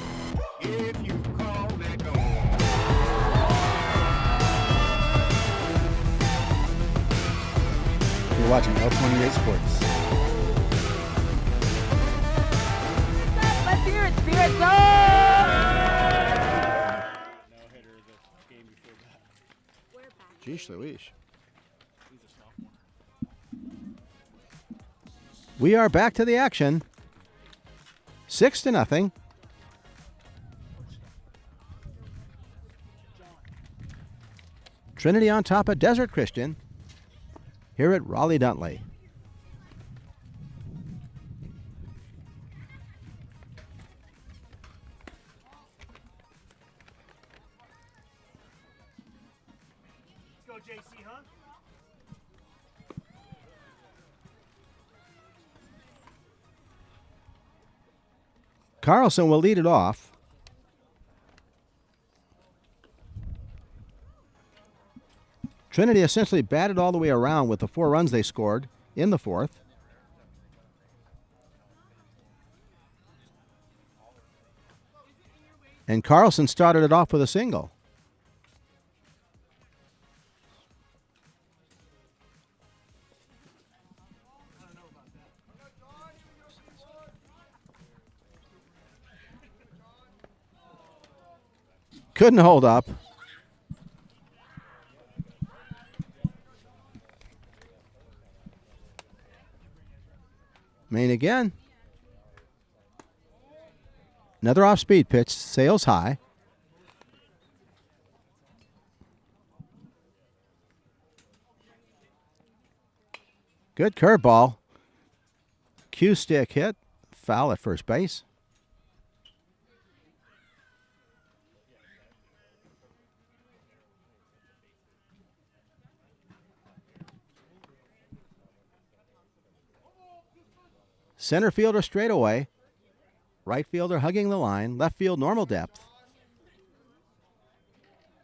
You're watching L28 Sports. Let's hear it, Spirits up! Jeez Louise. We are back to the action. 6-0. Trinity on top of Desert Christian. here at Raleigh-Duntley. Let's go, JC, huh? Carlson will lead it off. Trinity essentially batted all the way around with the 4 runs they scored in the 4th. And Carlson started it off with a single. Couldn't hold up. Main again. Another off-speed pitch, sails high. Good curveball. Cue stick hit. Foul at first base. Center fielder straight away. Right fielder hugging the line. Left field normal depth.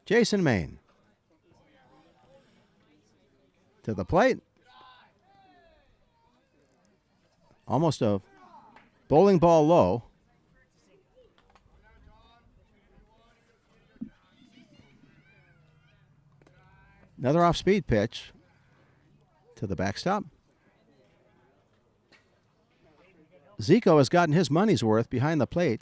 Jason Main. To the plate. Almost a bowling ball low. Another off-speed pitch to the backstop. Zico has gotten his money's worth behind the plate.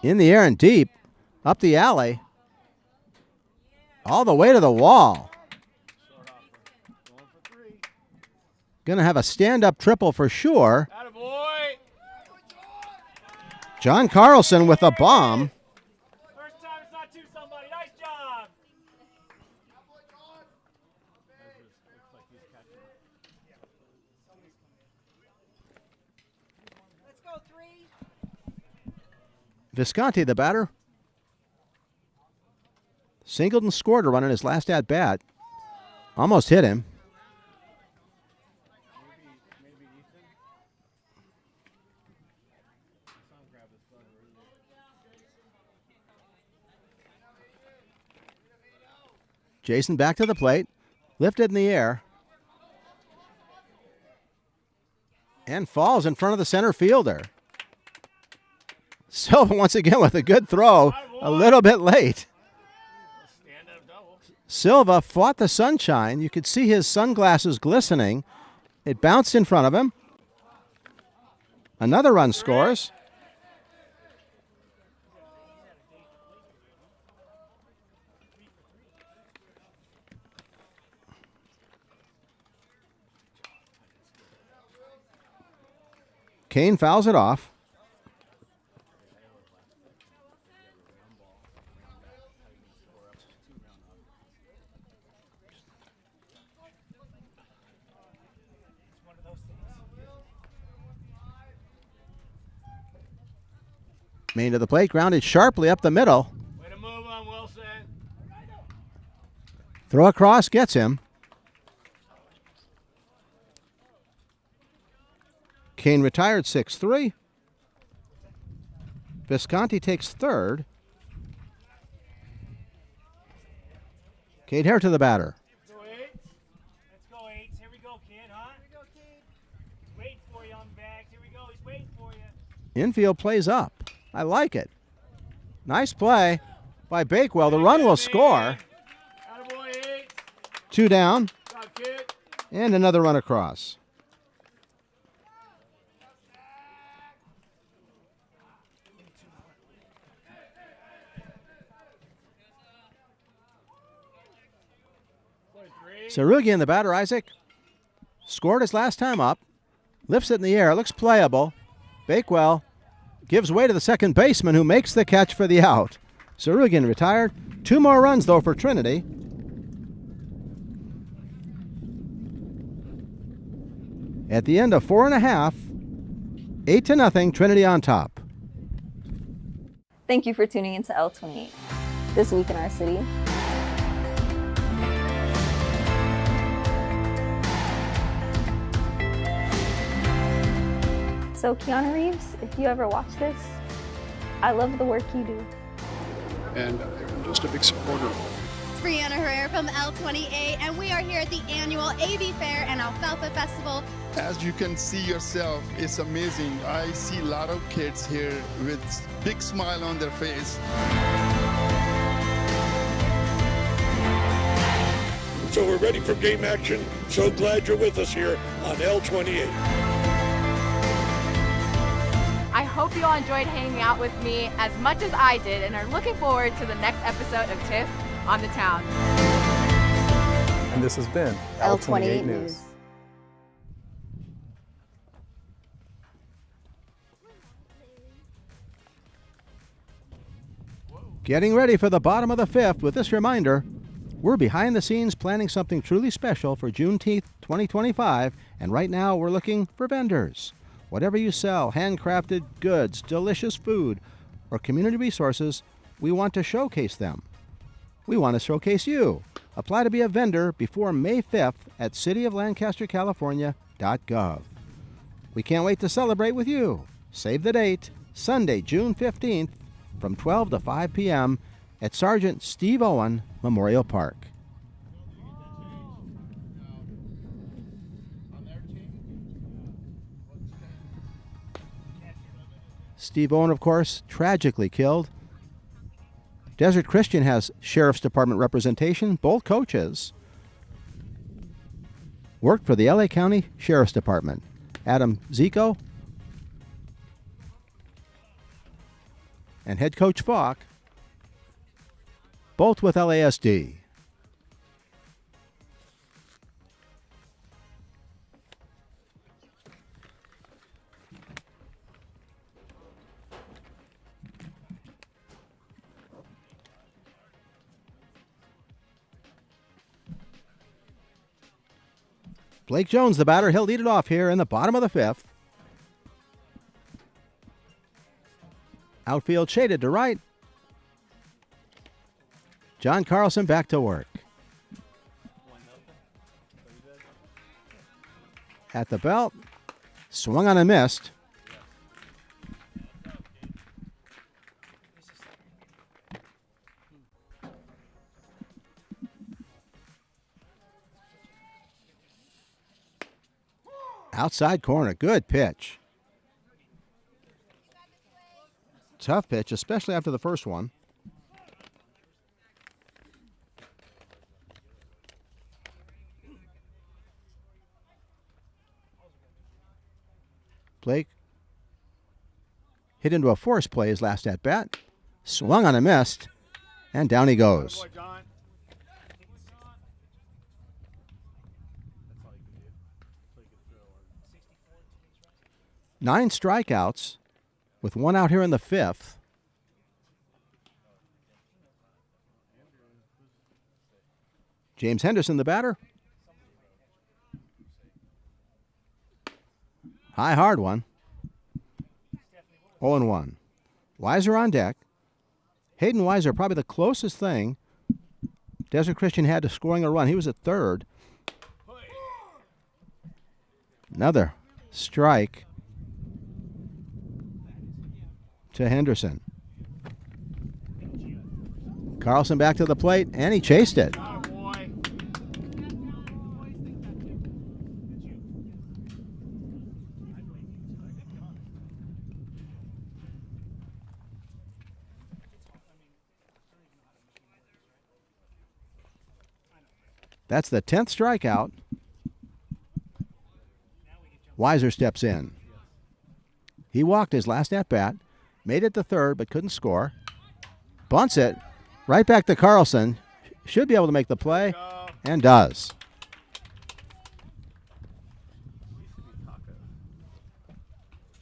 In the air and deep, up the alley, all the way to the wall. Going to have a stand-up triple for sure. John Carlson with a bomb. First time it's not two somebody. Nice job. Let's go, 3. Visconti, the batter. Singled and scored a run in his last at-bat. Almost hit him. Jason back to the plate. Lifted in the air. And falls in front of the center fielder. Silva once again with a good throw. A little bit late. Silva fought the sunshine. You could see his sunglasses glistening. It bounced in front of him. Another run scores. Kane fouls it off. Main to the plate, grounded sharply up the middle. Way to move on, Wilson. Throw across, gets him. Kane retired 6-3. Visconti takes third. Cade Hare to the batter. Let's go, 8. Let's go, 8. Here we go, kid, huh? Here we go, kid. He's waiting for you on the bags. Here we go. He's waiting for you. Infield plays up. I like it. Nice play by Bakewell. The run will score. Attaboy, 8. 2 down. Good job, kid. And another run across. Sarugian, the batter, Isaac, scored his last time up. Lifts it in the air. Looks playable. Bakewell gives way to the second baseman who makes the catch for the out. Sarugian retired. 2 more runs, though, for Trinity. At the end of 4 1/2, 8-0, Trinity on top. Thank you for tuning into L28. This week in our city. So Keanu Reeves, if you ever watch this, I love the work you do. And I'm just a big supporter. It's Brianna Herrera from L28, and we are here at the annual AV Fair and Alfalfa Festival. As you can see yourself, it's amazing. I see a lot of kids here with big smile on their face. So we're ready for game action. So glad you're with us here on L28. I hope you all enjoyed hanging out with me as much as I did and are looking forward to the next episode of Tiff on the Town. And this has been L28 News. Getting ready for the bottom of the 5th with this reminder. We're behind the scenes planning something truly special for Juneteenth 2025, and right now we're looking for vendors. Whatever you sell, handcrafted goods, delicious food, or community resources, we want to showcase them. We want to showcase you. Apply to be a vendor before May 5th at cityoflancastercalifornia.gov. We can't wait to celebrate with you. Save the date, Sunday, June 15th, from 12 to 5 p.m. at Sergeant Steve Owen Memorial Park. Steve Owen, of course, tragically killed. Desert Christian has Sheriff's Department representation. Both coaches worked for the LA County Sheriff's Department. Adam Zico and head coach Falk, both with LASD. Blake Jones, the batter, he'll lead it off here in the bottom of the 5th. Outfield shaded to right. John Carlson back to work. At the belt, swung on and missed. Outside corner, good pitch. Tough pitch, especially after the first one. Blake hit into a force play his last at bat. Swung on and missed, and down he goes. 9 strikeouts with 1 out here in the 5th. James Henderson, the batter. High, hard one. 0-1. Weiser on deck. Hayden Weiser, probably the closest thing Desert Christian had to scoring a run. He was at third. Another strike to Henderson. Carlson back to the plate, and he chased it. That's the 10th strikeout. Weiser steps in. He walked his last at-bat, made it to third, but couldn't score. Bunts it right back to Carlson. Should be able to make the play, and does.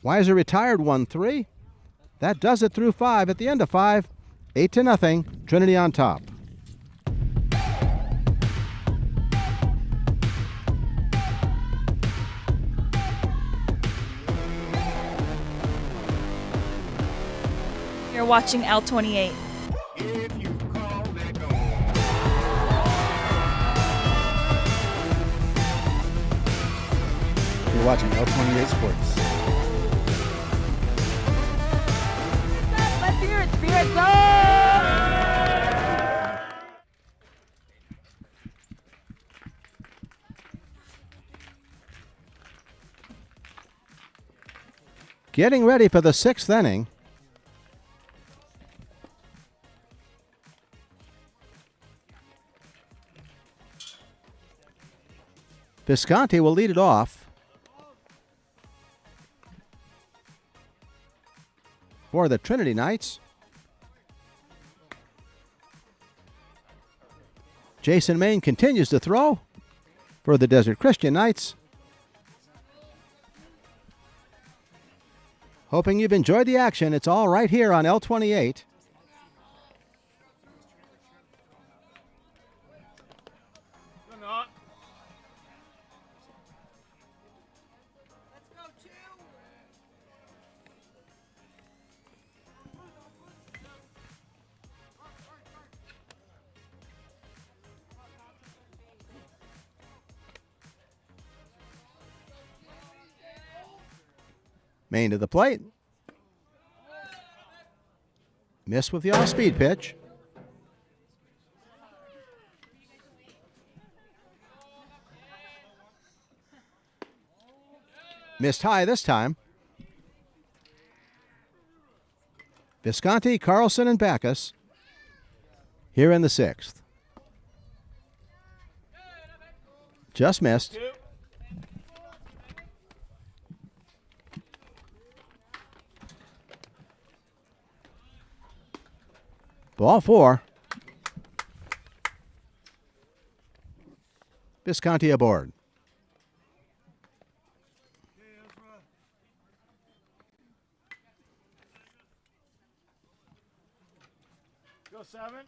Weiser retired 1-3. That does it through 5. At the end of 5, 8-0, Trinity on top. You're watching L28. You're watching L28 Sports. Let's hear it, Spirit Zone! Getting ready for the 6th inning. Visconti will lead it off for the Trinity Knights. Jason Main continues to throw for the Desert Christian Knights. Hoping you've enjoyed the action. It's all right here on L28. Main to the plate. Missed with the off-speed pitch. Missed high this time. Visconti, Carlson, and Backus here in the 6th. Just missed. Ball 4. Visconti aboard. Go 7.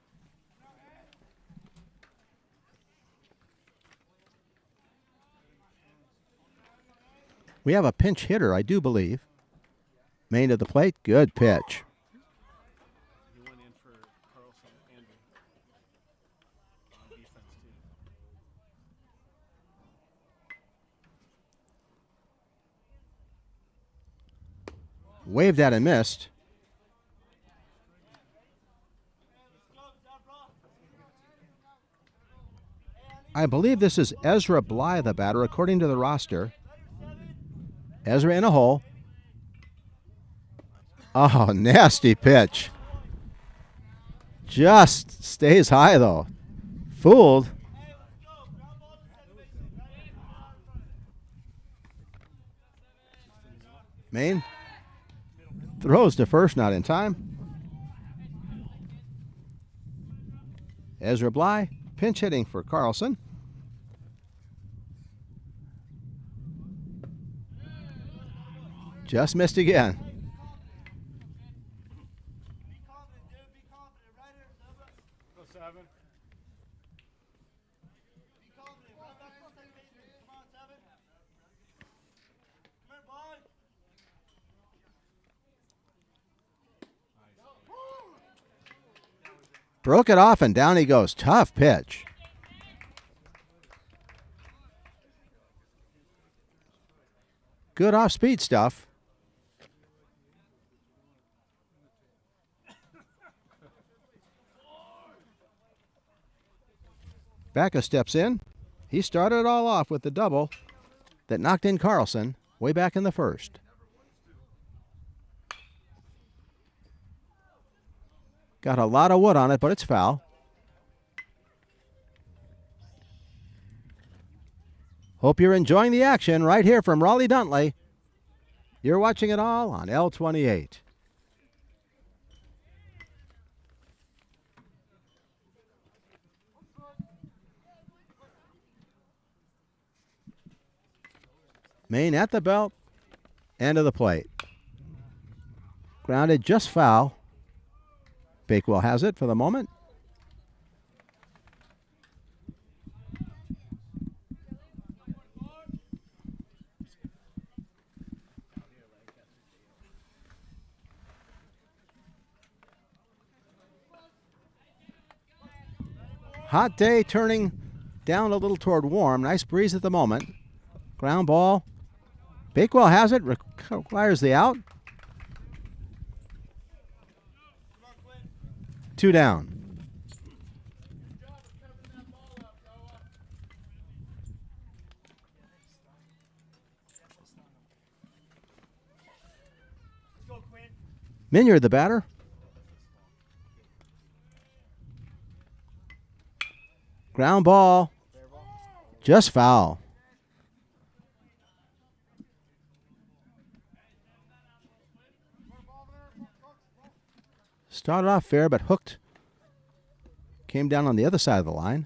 We have a pinch hitter, I do believe. Main to the plate. Good pitch. Waved at and missed. I believe this is Ezra Bly, the batter, according to the roster. Ezra in a hole. Oh, nasty pitch. Just stays high, though. Fooled. Main throws to first, not in time. Ezra Bly, pinch hitting for Carlson. Just missed again. Go 7. Broke it off and down he goes. Tough pitch. Good off-speed stuff. Backus steps in. He started it all off with the double that knocked in Carlson way back in the 1st. Got a lot of wood on it, but it's foul. Hope you're enjoying the action right here from Raleigh-Duntley. You're watching it all on L28. Main at the belt, end of the plate. Grounded just foul. Bakewell has it for the moment. Hot day turning down a little toward warm. Nice breeze at the moment. Ground ball. Bakewell has it. Requires the out. 2 down. Minyard the batter. Ground ball. Just foul. Started off fair, but hooked. Came down on the other side of the line.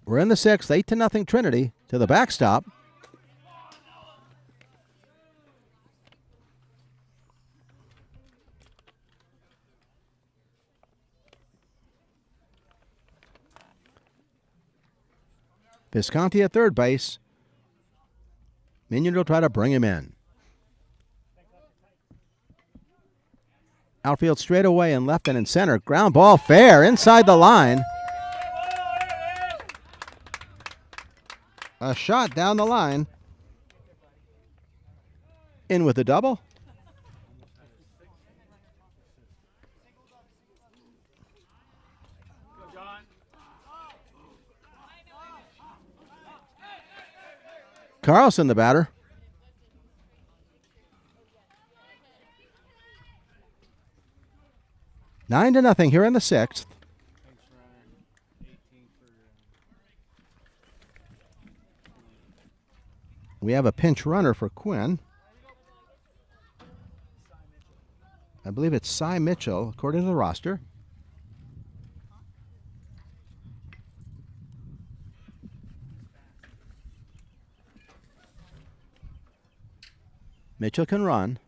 We're in the 6th, 8-0 Trinity to the backstop. Visconti at third base. Minion will try to bring him in. Outfield straight away and left and in center. Ground ball fair inside the line. A shot down the line. In with the double. Carlson, the batter. Nine to nothing here in the 6th. We have a pinch runner for Quinn. I believe it's Cy Mitchell, according to the roster. Mitchell can run.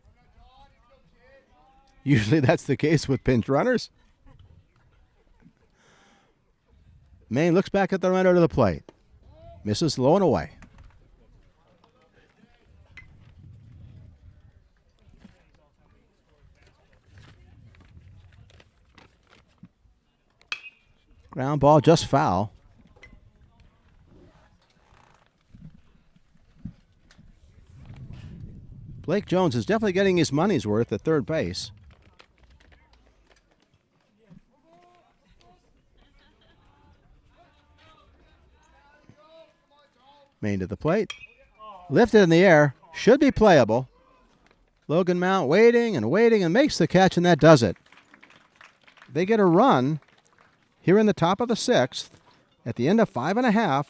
Usually that's the case with pinch runners. Maine looks back at the runner to the plate. Misses low and away. Ground ball just foul. Blake Jones is definitely getting his money's worth at third base. Main to the plate. Lifted in the air. Should be playable. Logan Mount waiting and makes the catch, and that does it. They get a run here in the top of the 6th at the end of 5.5.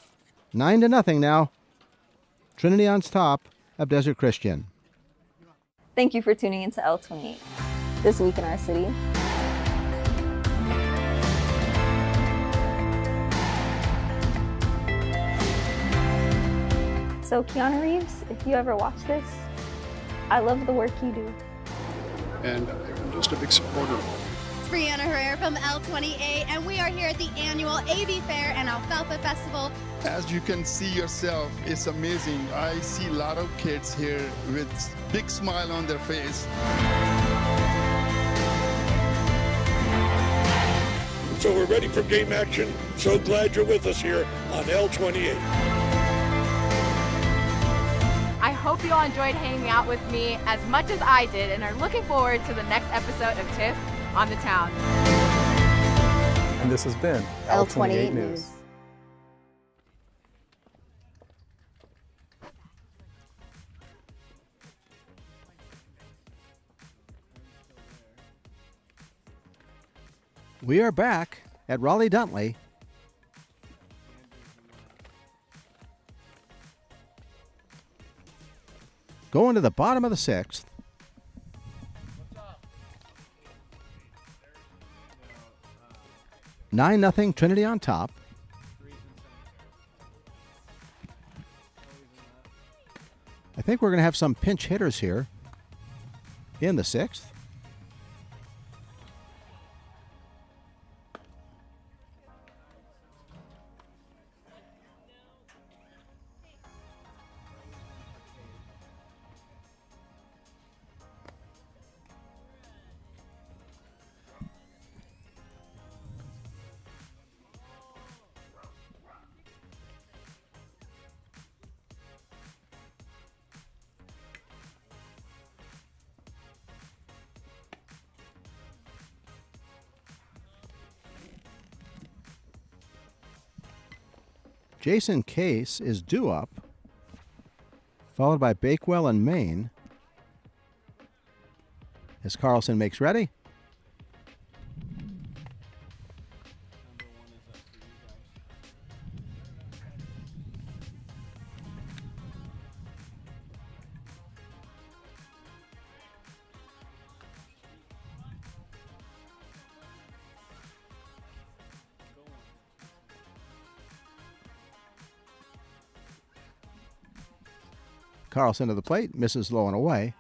9-0 now. Trinity on top of Desert Christian. Thank you for tuning into L28. This week in our city. So Keanu Reeves, if you ever watch this, I love the work you do. And I'm just a big supporter. It's Brianna Herrera from L28, and we are here at the annual AV Fair and Alfalfa Festival. As you can see yourself, it's amazing. I see a lot of kids here with big smile on their face. So we're ready for game action. So glad you're with us here on L28. I hope you all enjoyed hanging out with me as much as I did and are looking forward to the next episode of TIFF on the Town. And this has been L28 News. We are back at Raleigh-Duntley. Going to the bottom of the 6th. Nine-0 Trinity on top. I think we're going to have some pinch hitters here in the 6th. Jason Case is due up, followed by Bakewell and Maine. As Carlson makes ready. Carlson to the plate, misses low and away.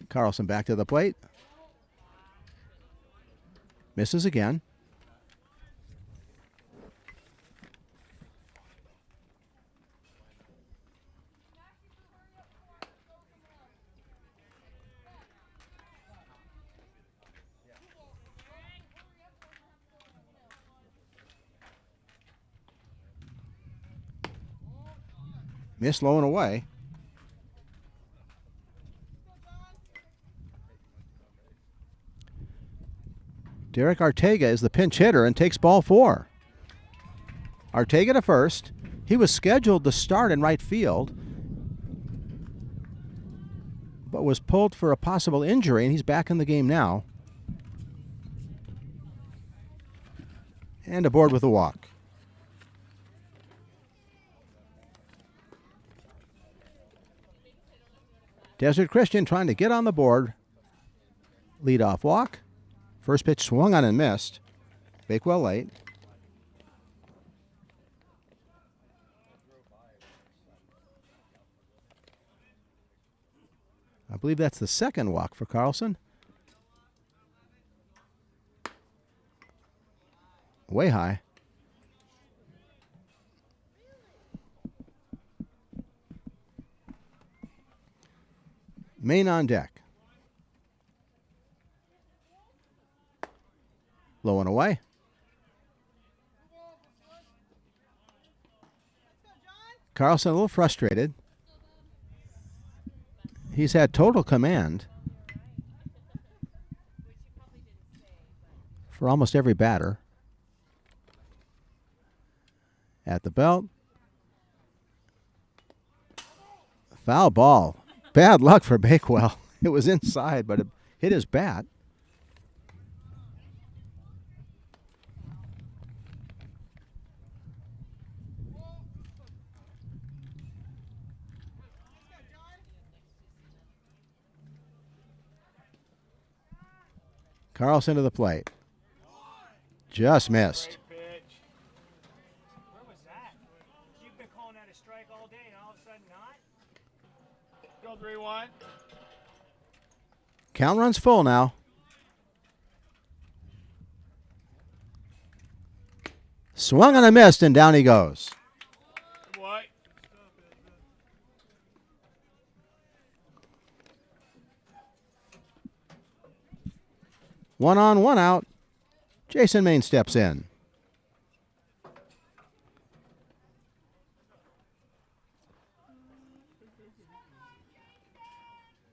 Carlson back to the plate. Misses again. Missed low and away. Derek Arteaga is the pinch hitter and takes ball 4. Arteaga to first. He was scheduled to start in right field, but was pulled for a possible injury, and he's back in the game now. And aboard with a walk. Desert Christian trying to get on the board. Leadoff walk. First pitch swung on and missed. Bakewell late. I believe that's the second walk for Carlson. Way high. Main on deck. Low and away. Carlson a little frustrated. He's had total command for almost every batter. At the belt. Foul ball. Bad luck for Bakewell. It was inside, but it hit his bat. Carlson to the plate. Just missed. Where was that? You've been calling that a strike all day, and all of a sudden not? Go 3-1. Count runs full now. Swung on a missed, and down he goes. What? One on, one out. Jason Maine steps in.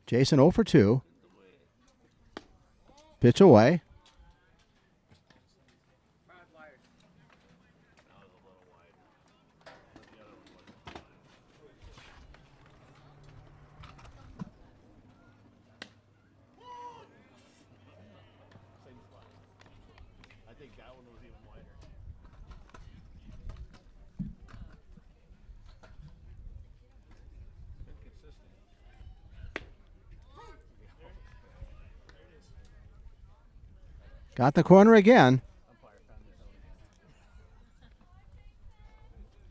Jason 0 for 2. Pitch away. Got the corner again.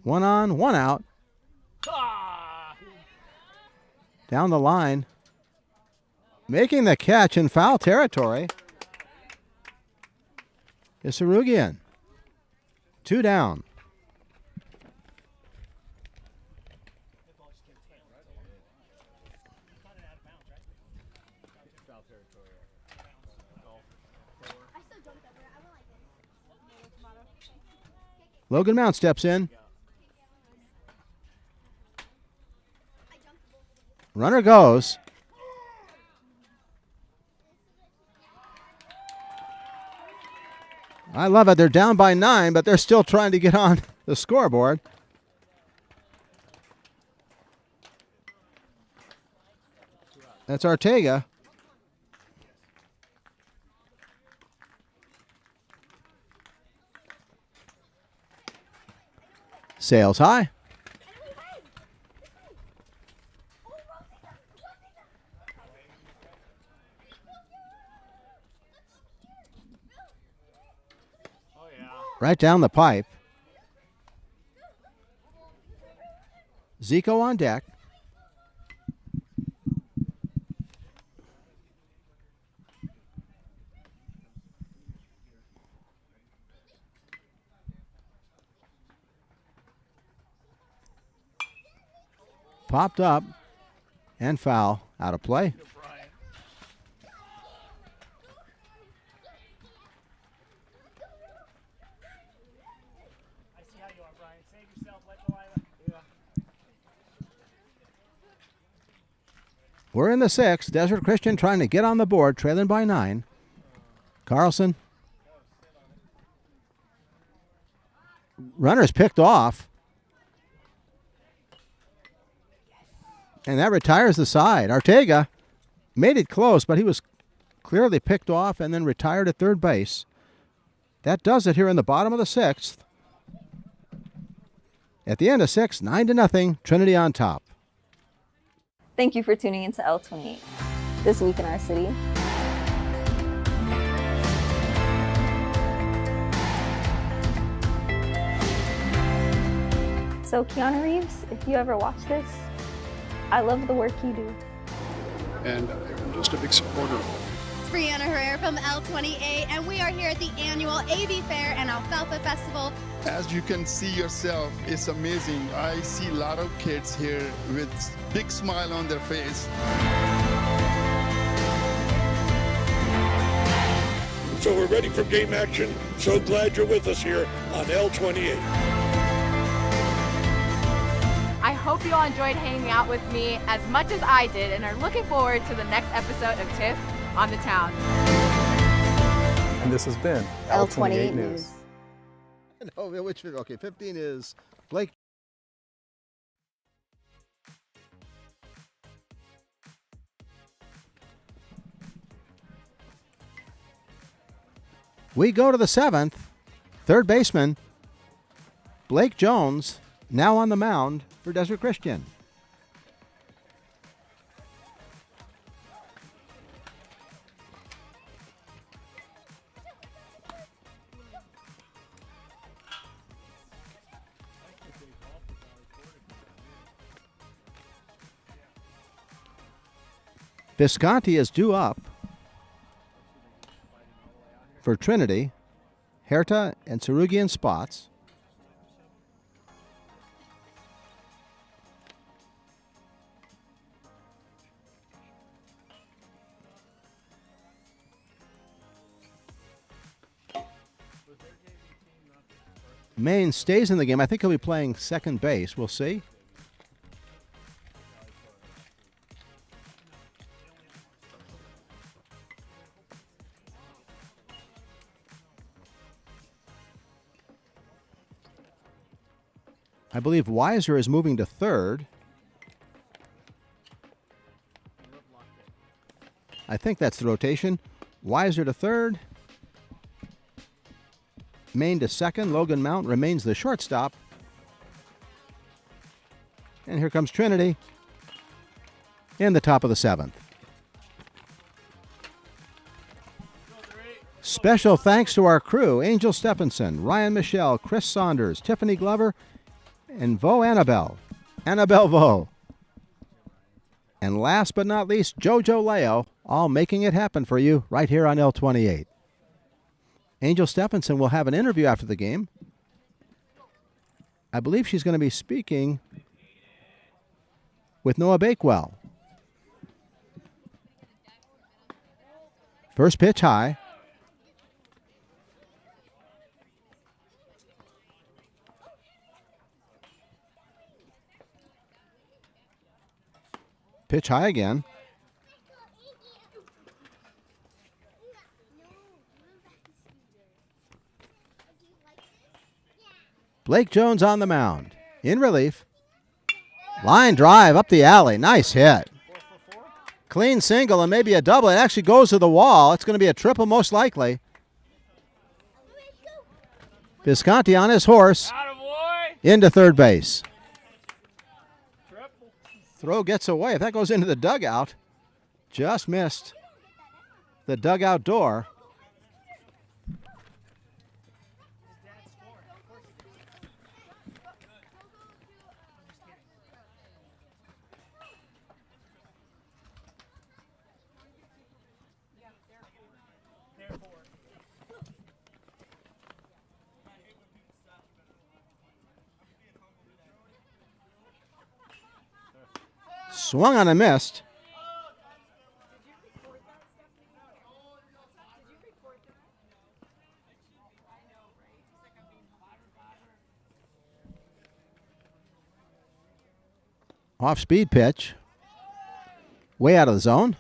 1 on, 1 out. Down the line. Making the catch in foul territory is Sarugian. 2 down. Logan Mount steps in. Runner goes. I love it. They're down by 9, but they're still trying to get on the scoreboard. That's Ortega. Sails high. Right down the pipe. Zico on deck. Popped up and foul, out of play. We're in the 6th. Desert Christian trying to get on the board, trailing by 9. Carlson. Runner's picked off. And that retires the side. Ortega made it close, but he was clearly picked off and then retired at third base. That does it here in the bottom of the 6th. At the end of 6, 9-0, Trinity on top. Thank you for tuning into L28. This week in our city. So Keanu Reeves, if you ever watch this, I love the work you do. And I'm just a big supporter of it. It's Brianna Herrera from L28, and we are here at the annual AV Fair and Alfalfa Festival. As you can see yourself, it's amazing. I see a lot of kids here with big smile on their face. So we're ready for game action. So glad you're with us here on L28. I hope you all enjoyed hanging out with me as much as I did and are looking forward to the next episode of Tiff on the Town. And this has been L28 News. No, which, okay, 15 is Blake. We go to the 7th. Third baseman, Blake Jones, now on the mound for Desert Christian. Visconti is due up for Trinity. Herta and Sarugian spots. Maine stays in the game. I think he'll be playing second base. We'll see. I believe Weiser is moving to third. I think that's the rotation. Weiser to third. Maine to second. Logan Mount remains the shortstop. And here comes Trinity in the top of the 7th. Special thanks to our crew, Angel Stephenson, Ryan Michelle, Chris Saunders, Tiffany Glover, and Annabelle Vo. And last but not least, Jojo Leo, all making it happen for you right here on L28. Angel Stephenson will have an interview after the game. I believe she's going to be speaking with Noah Bakewell. First pitch high. Pitch high again. Blake Jones on the mound. In relief. Line drive up the alley. Nice hit. Clean single and maybe a double. It actually goes to the wall. It's going to be a triple most likely. Visconti on his horse into third base. Throw gets away. If that goes into the dugout, just missed the dugout door. Swung on and missed. Off-speed pitch. Way out of the zone.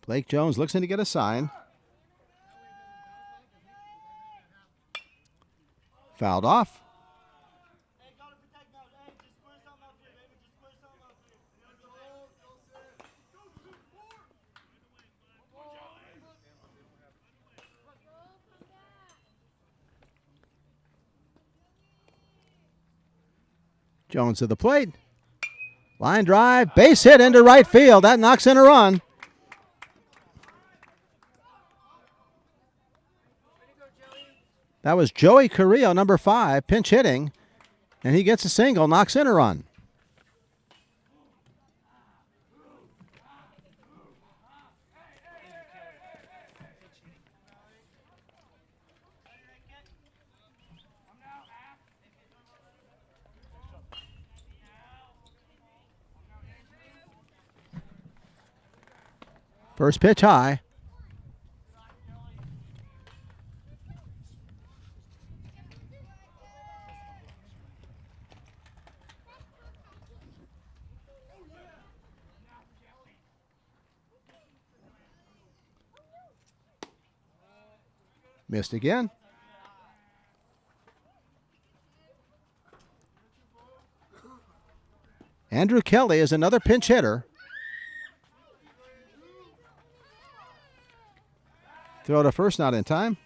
Blake Jones looks in to get a sign. Fouled off. Jones to the plate. Line drive, base hit into right field. That knocks in a run. That was Joey Carrillo, number 5, pinch hitting, and he gets a single, knocks in a run. First pitch high. Missed again. Andrew Kelly is another pinch hitter. Throw to first, not in time.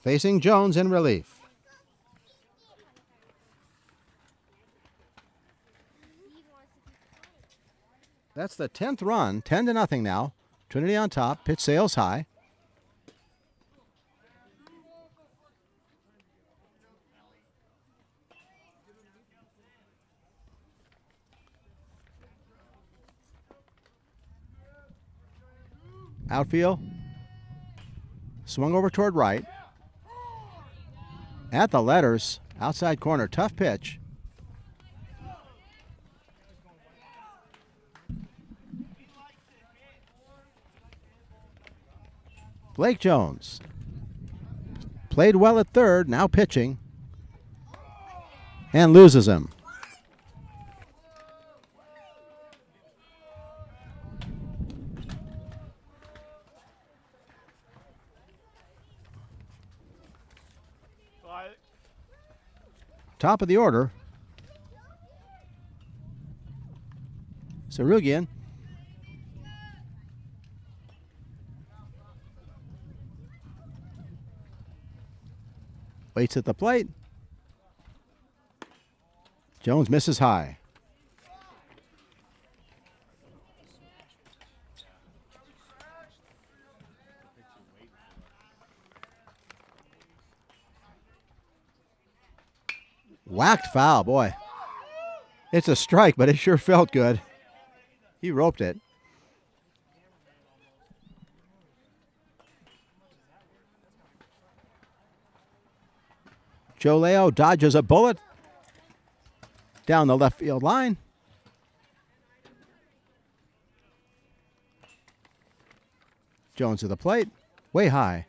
Facing Jones in relief. That's the 10th run, 10-0 now. Trinity on top, pitch sails high. Outfield. Swung over toward right. At the letters, outside corner, tough pitch. Blake Jones played well at third, now pitching, and loses him. Top of the order, Sarugian. Waits at the plate. Jones misses high. Whacked foul, boy. It's a strike, but it sure felt good. He roped it. Joe Leo dodges a bullet down the left field line. Jones to the plate, way high.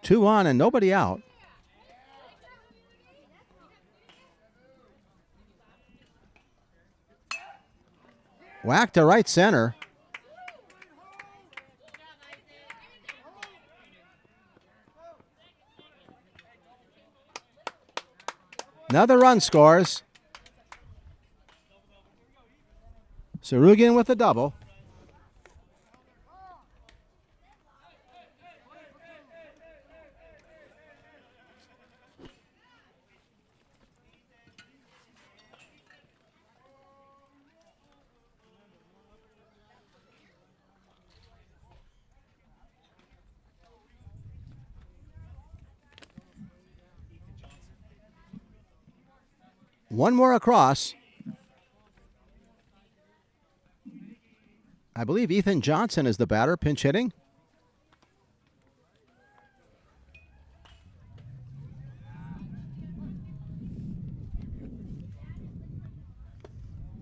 Two on and nobody out. Whack to right center. Another run scores. Sarugian with a double. One more across. I believe Ethan Johnson is the batter, pinch hitting.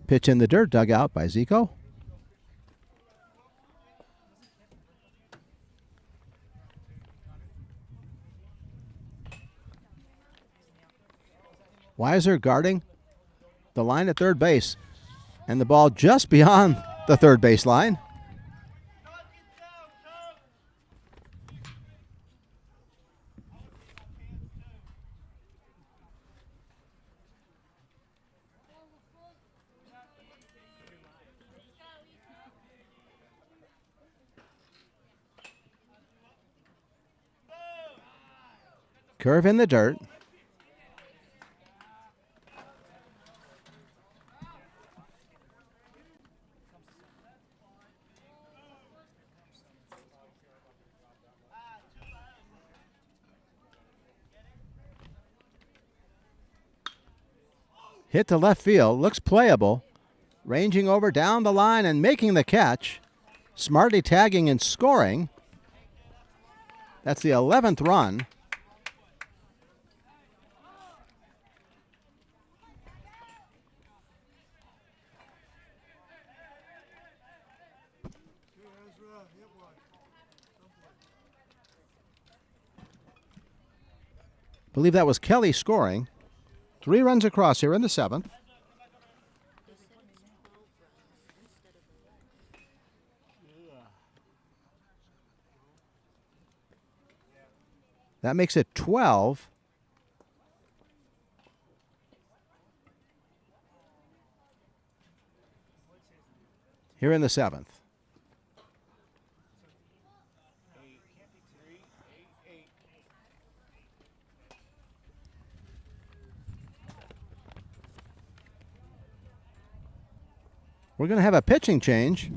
Pitch in the dirt, dug out by Zico. Weiser guarding the line at third base, and the ball just beyond the third base line. Curve in the dirt. Hit to left field, looks playable. Ranging over down the line and making the catch. Smartly tagging and scoring. That's the 11th run. Believe that was Kelly scoring. 3 runs across here in the 7th. That makes it 12. Here in the 7th. We're going to have a pitching change.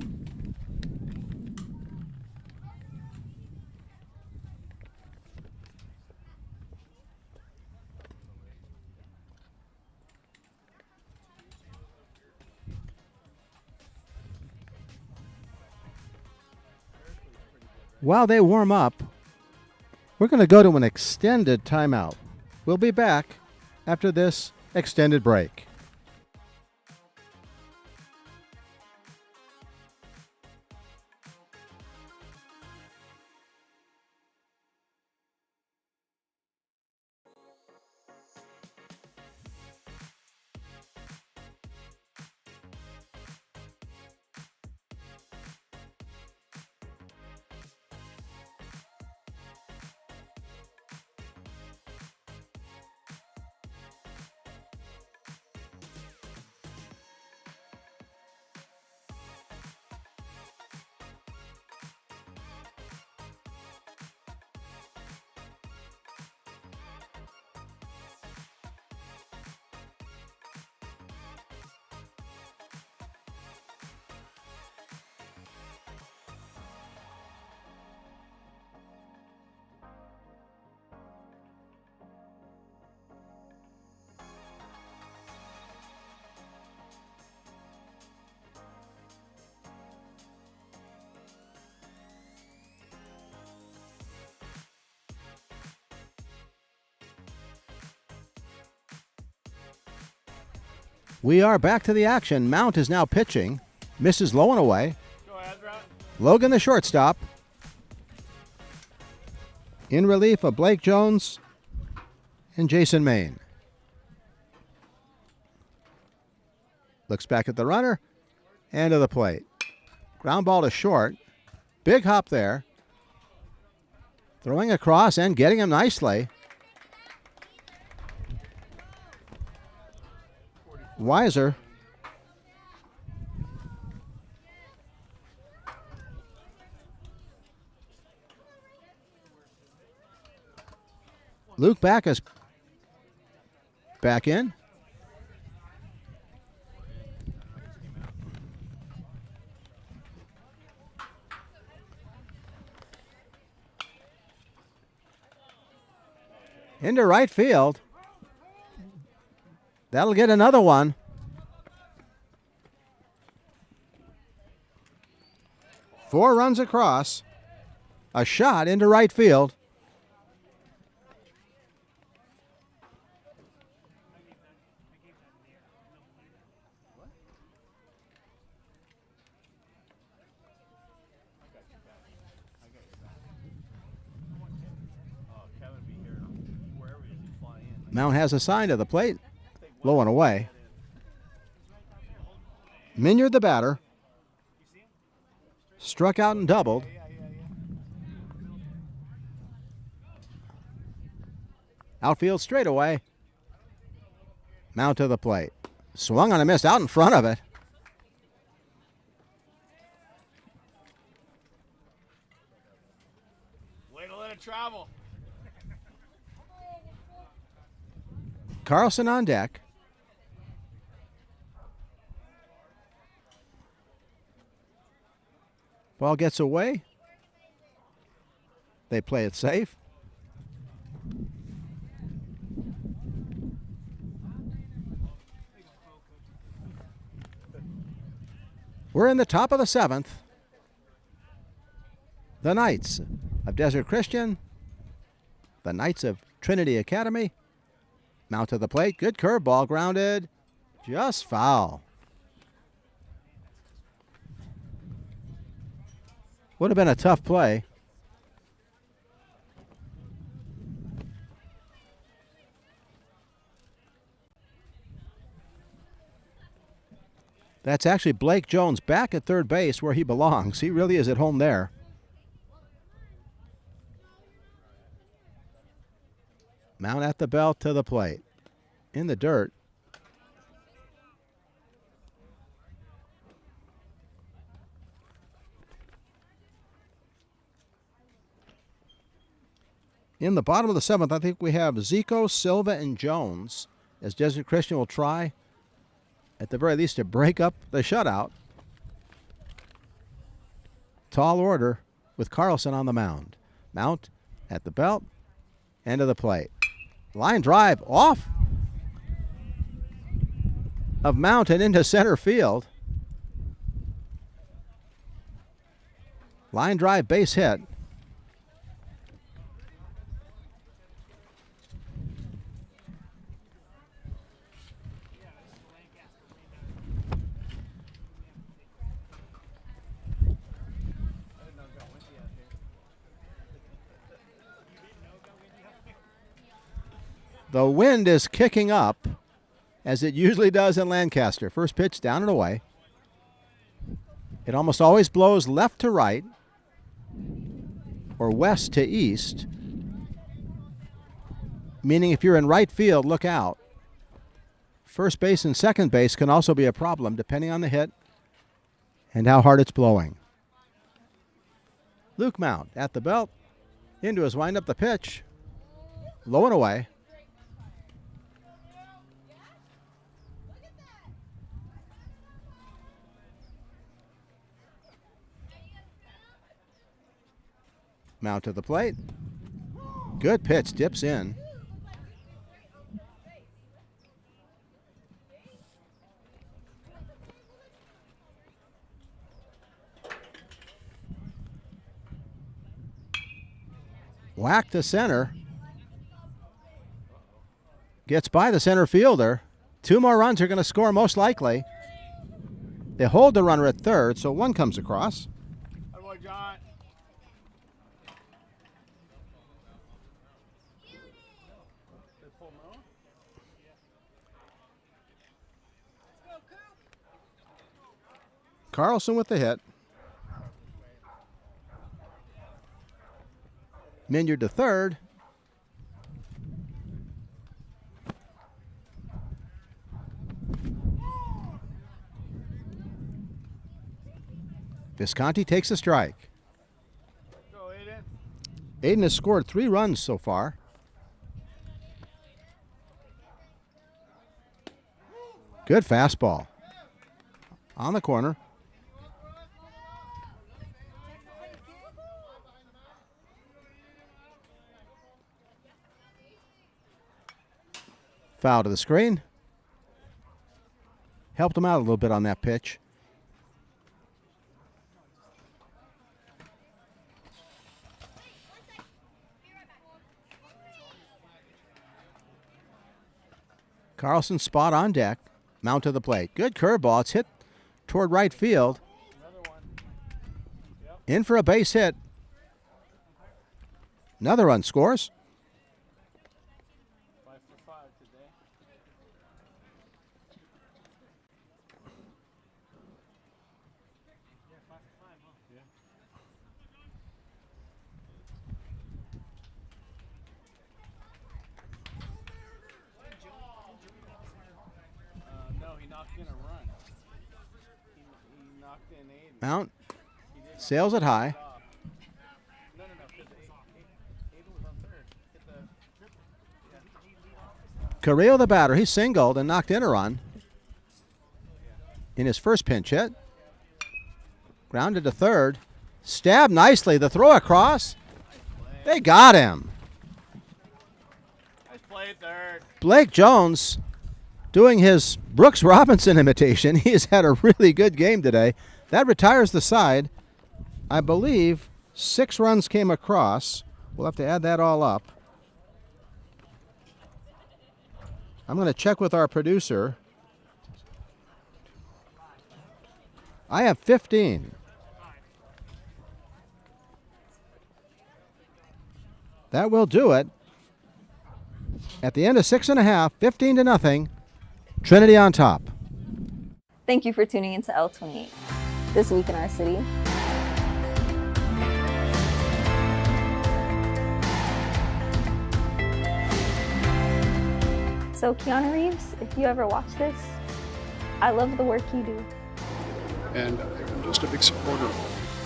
While they warm up, we're going to go to an extended timeout. We'll be back after this extended break. We are back to the action. Mount is now pitching. Misses low and away. Go ahead, Brown. Logan, the shortstop. In relief of Blake Jones and Jason Main. Looks back at the runner and to the plate. Ground ball to short. Big hop there. Throwing across and getting him nicely. Weiser. Luke Backus back in. Into right field. That'll get another one. Four runs across. A shot into right field. Mount has a sign to the plate. Low and away. Minyard, the batter. Struck out and doubled. Outfield straightaway. Mount to the plate. Swung on a miss out in front of it. Way to let it travel. Carlson on deck. Ball gets away. They play it safe. We're in the top of the seventh. The Knights of Desert Christian, the Knights of Trinity Academy. Mount to the plate. Good curveball, grounded. Just foul. Would have been a tough play. That's actually Blake Jones back at third base where he belongs. He really is at home there. Mount at the belt to the plate. In the dirt. In the bottom of the seventh, I think we have Zico, Silva, and Jones, as Desert Christian will try, at the very least, to break up the shutout. Tall order with Carlson on the mound. Mount at the belt, end of the plate. Line drive off of Mount and into center field. Line drive base hit. The wind is kicking up, as it usually does in Lancaster. First pitch down and away. It almost always blows left to right or west to east, meaning if you're in right field, look out. First base and second base can also be a problem depending on the hit and how hard it's blowing. Luke Mount at the belt, into his windup, the pitch, low and away. Mount to the plate. Good pitch, dips in. Whack to center. Gets by the center fielder. 2 more runs are going to score most likely. They hold the runner at third, so one comes across. Good boy, John. Carlson with the hit. Minyard to third. Visconti takes a strike. Go, Aiden. Aiden has scored 3 runs so far. Good fastball. On the corner. Foul to the screen. Helped him out a little bit on that pitch. Carlson spot on deck. Mount to the plate. Good curveball. It's hit toward right field. In for a base hit. Another run scores. 5 for 5 today. Yeah, 5 for 5, huh? Yeah. No, he knocked in a run. He knocked in Aiden. Mount sails it high. No, because Aiden was on third. Hit the Carrillo, the batter, he singled and knocked in a run in his first pinch hit. Grounded to third. Stabbed nicely. The throw across. They got him. Nice play, third. Blake Jones doing his Brooks Robinson imitation. He has had a really good game today. That retires the side. I believe 6 runs came across. We'll have to add that all up. I'm going to check with our producer. I have 15. That will do it. At the end of 6.5, 15-0, Trinity on top. Thank you for tuning into L28. This week in our city. So Keanu Reeves, if you ever watch this, I love the work you do. And I'm just a big supporter of it.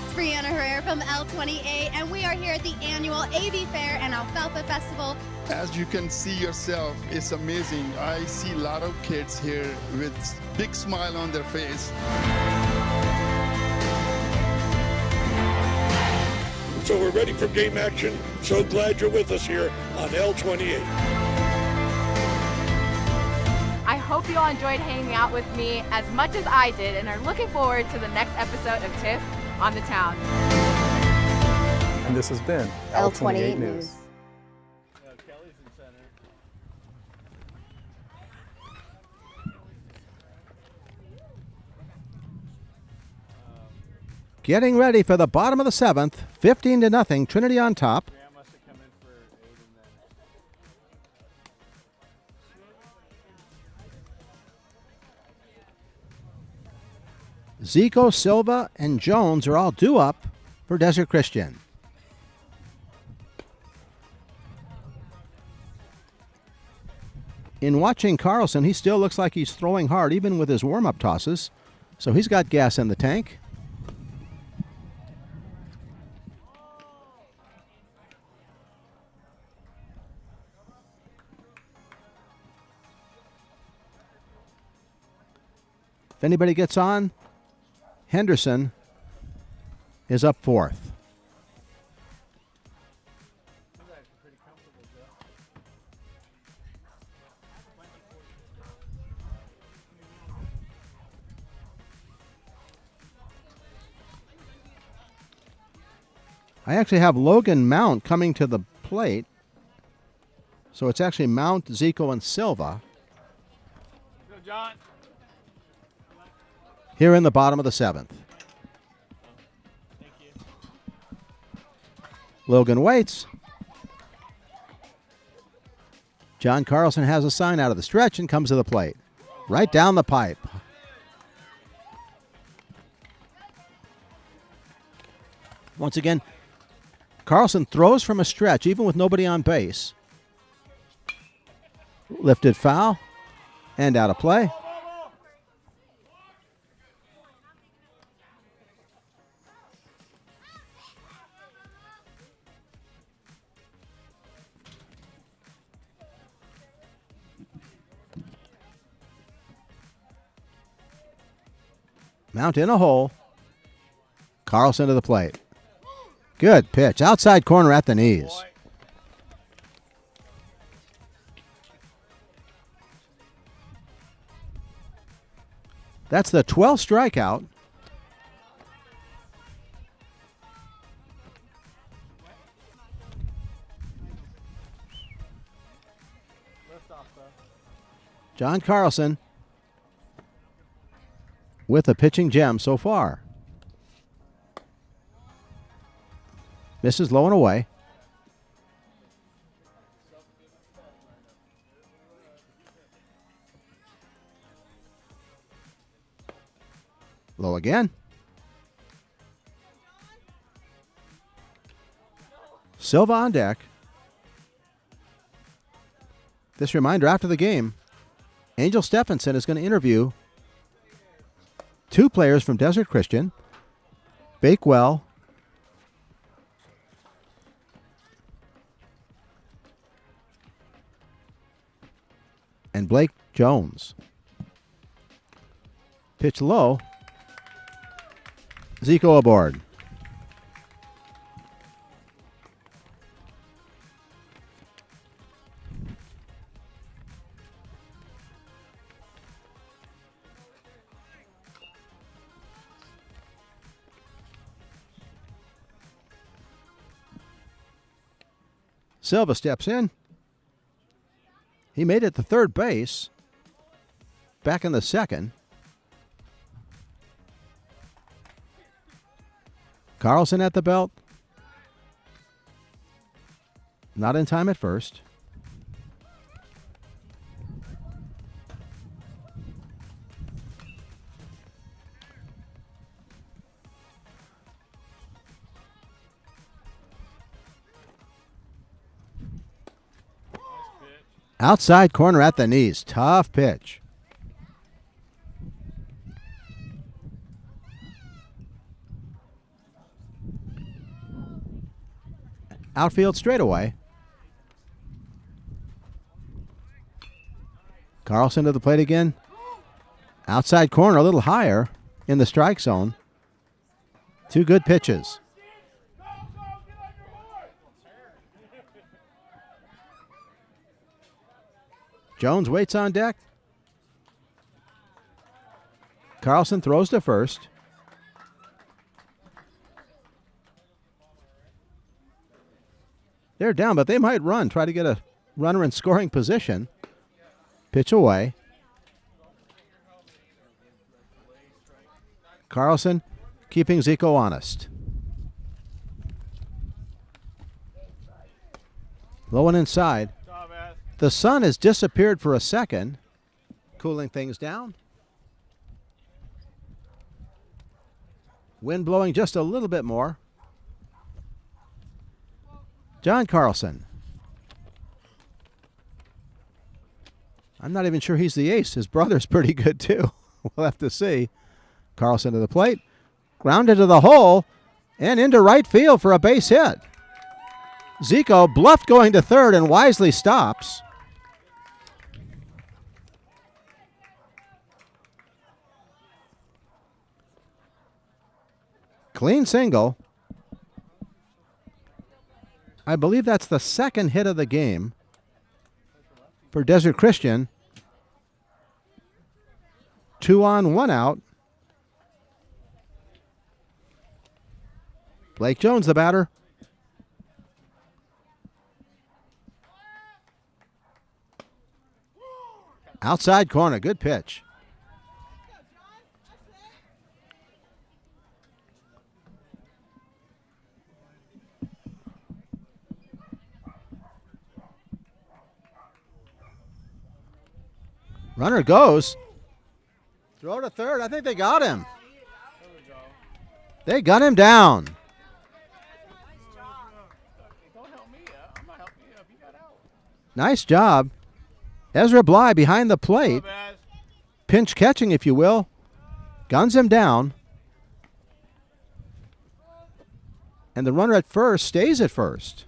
It's Brianna Herrera from L28, and we are here at the annual AV Fair and Alfalfa Festival. As you can see yourself, it's amazing. I see a lot of kids here with big smile on their face. So we're ready for game action. So glad you're with us here on L28. I hope you all enjoyed hanging out with me as much as I did and are looking forward to the next episode of Tiff on the Town. And this has been L28 News. Kelly's in center. Getting ready for the bottom of the 7th, 15-0, Trinity on top. Grant must have come in for Aiden then. Zico, Silva, and Jones are all due up for Desert Christian. In watching Carlson, he still looks like he's throwing hard, even with his warm-up tosses. So he's got gas in the tank. If anybody gets on, Henderson is up 4th. I actually have Logan Mount coming to the plate. So it's actually Mount, Zico, and Silva. Go, John. Here in the bottom of the 7th. Thank you. Logan waits. John Carlson has a sign out of the stretch and comes to the plate. Right down the pipe. Once again, Carlson throws from a stretch, even with nobody on base. Lifted foul and out of play. Mount in a hole. Carlson to the plate. Good pitch. Outside corner at the knees. That's the 12th strikeout. John Carlson with a pitching gem so far. Misses low and away. Low again. Silva on deck. This reminder after the game, Angel Stephenson is going to interview 2 players from Desert Christian, Bakewell and Blake Jones. Pitch low. Zico aboard. Silva steps in. He made it to third base. Back in the 2nd. Carlson at the belt. Not in time at first. Outside corner at the knees. Tough pitch. Outfield straightaway. Carlson to the plate again. Outside corner a little higher in the strike zone. 2 good pitches. Jones waits on deck. Carlson throws to first. They're down, but they might run, try to get a runner in scoring position. Pitch away. Carlson keeping Zico honest. Low and inside. The sun has disappeared for a second, cooling things down. Wind blowing just a little bit more. John Carlson. I'm not even sure he's the ace. His brother's pretty good too. We'll have to see. Carlson to the plate. Grounded to the hole and into right field for a base hit. Zico bluffed going to third and wisely stops. Clean single. I believe that's the 2nd hit of the game for Desert Christian. 2 on, 1 out. Blake Jones, the batter. Outside corner, good pitch. Runner goes. Throw to third. I think they got him. They got him down. Nice job. Ezra Bly behind the plate. Pinch catching, if you will. Guns him down. And the runner at first stays at first.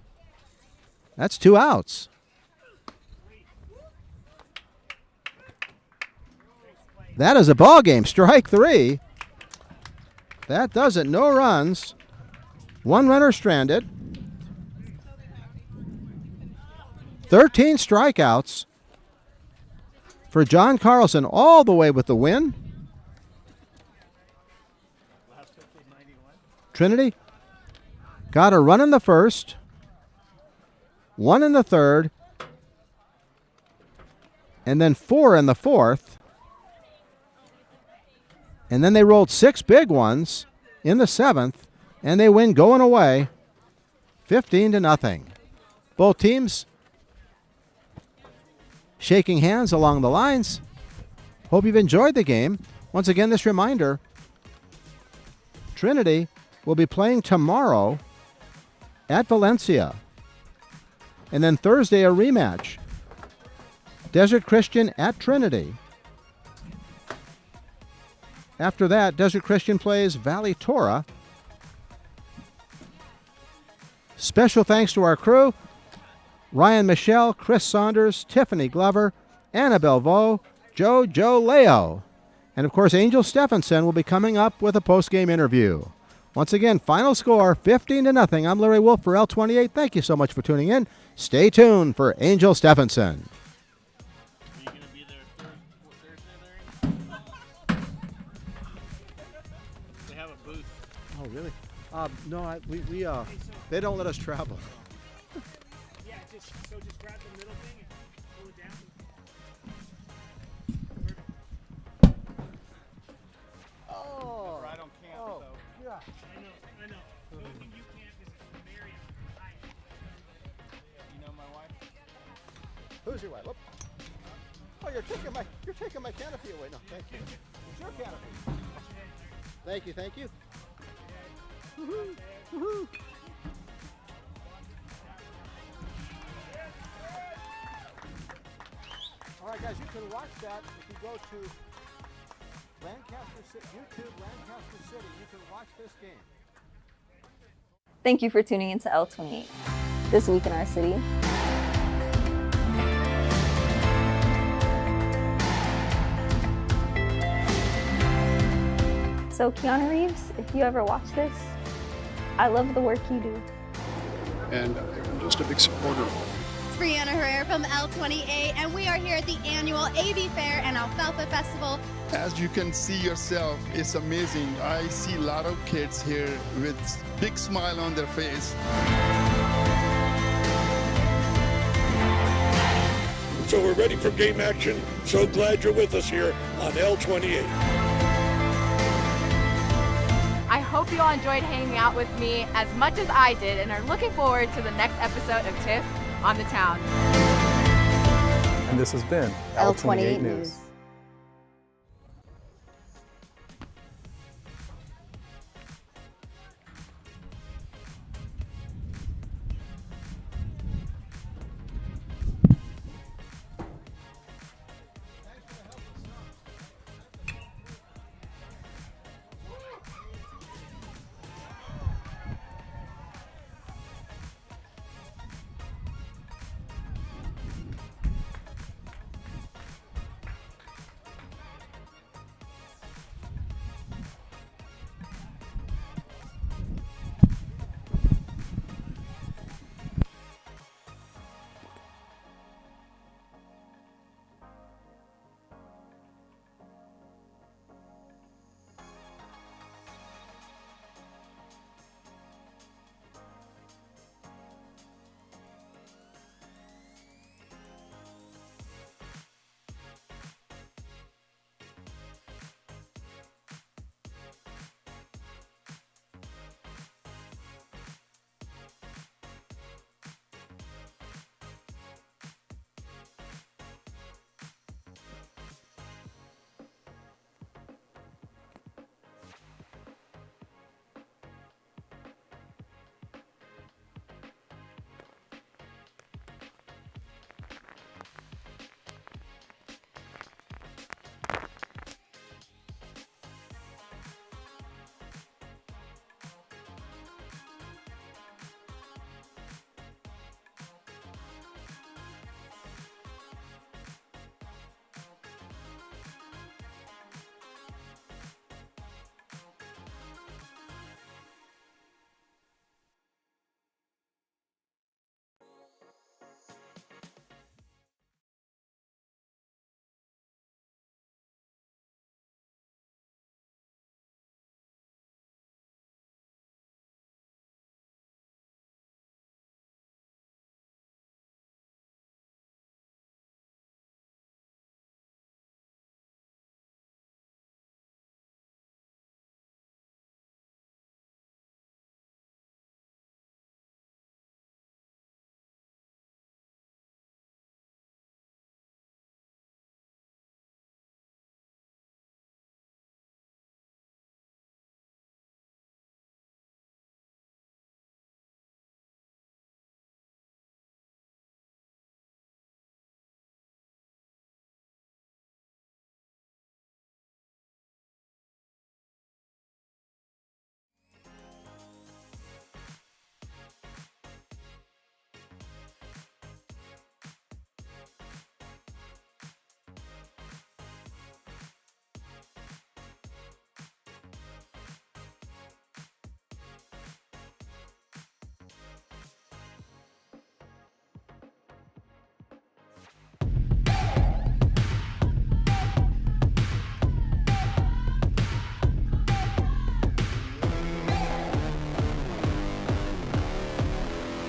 That's 2 outs. That is a ball game. Strike 3. That does it. No runs. 1 runner stranded. 13 strikeouts for John Carlson, all the way with the win. Trinity got a run in the first, 1 in the third, and then 4 in the fourth. And then they rolled 6 big ones in the 7th, and they win going away 15-0. Both teams shaking hands along the lines. Hope you've enjoyed the game. Once again, this reminder, Trinity will be playing tomorrow at Valencia. And then Thursday, a rematch. Desert Christian at Trinity. After that, Desert Christian plays Valley Torah. Special thanks to our crew: Ryan Michelle, Chris Saunders, Tiffany Glover, Annabelle Vo, Joe Leo. And of course, Angel Stephenson will be coming up with a post-game interview. Once again, final score 15-0. I'm Larry Wolf for L28. Thank you so much for tuning in. Stay tuned for Angel Stephenson. Are you going to be there Thursday, Larry? They have a booth. Oh, really? No, they don't let us travel. Yeah, just grab the middle thing and pull it down. Oh. Right on camp, so. Yeah. I know. The only thing you can't is marry him. You know my wife? Who's your wife? Whoop. Oh, you're taking my canopy away. No, thank you. It's your canopy. Thank you. Woohoo! Woohoo! All right, guys, you can watch that if you go to YouTube Lancaster City. You can watch this game. Thank you for tuning into L28. This week in our city. So Keanu Reeves, if you ever watch this, I love the work you do. And I'm just a big supporter of it. It's Brianna Herrera from L28, and we are here at the annual AV Fair and Alfalfa Festival. As you can see yourself, it's amazing. I see a lot of kids here with big smile on their face. So we're ready for game action. So glad you're with us here on L28. I hope you all enjoyed hanging out with me as much as I did and are looking forward to the next episode of Tiff on the Town. And this has been L28 News.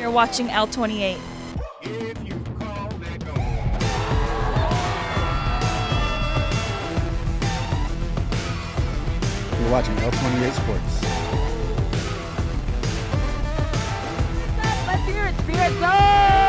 You're watching L28. You're watching L28 Sports. Let's hear it, Spirit Zone!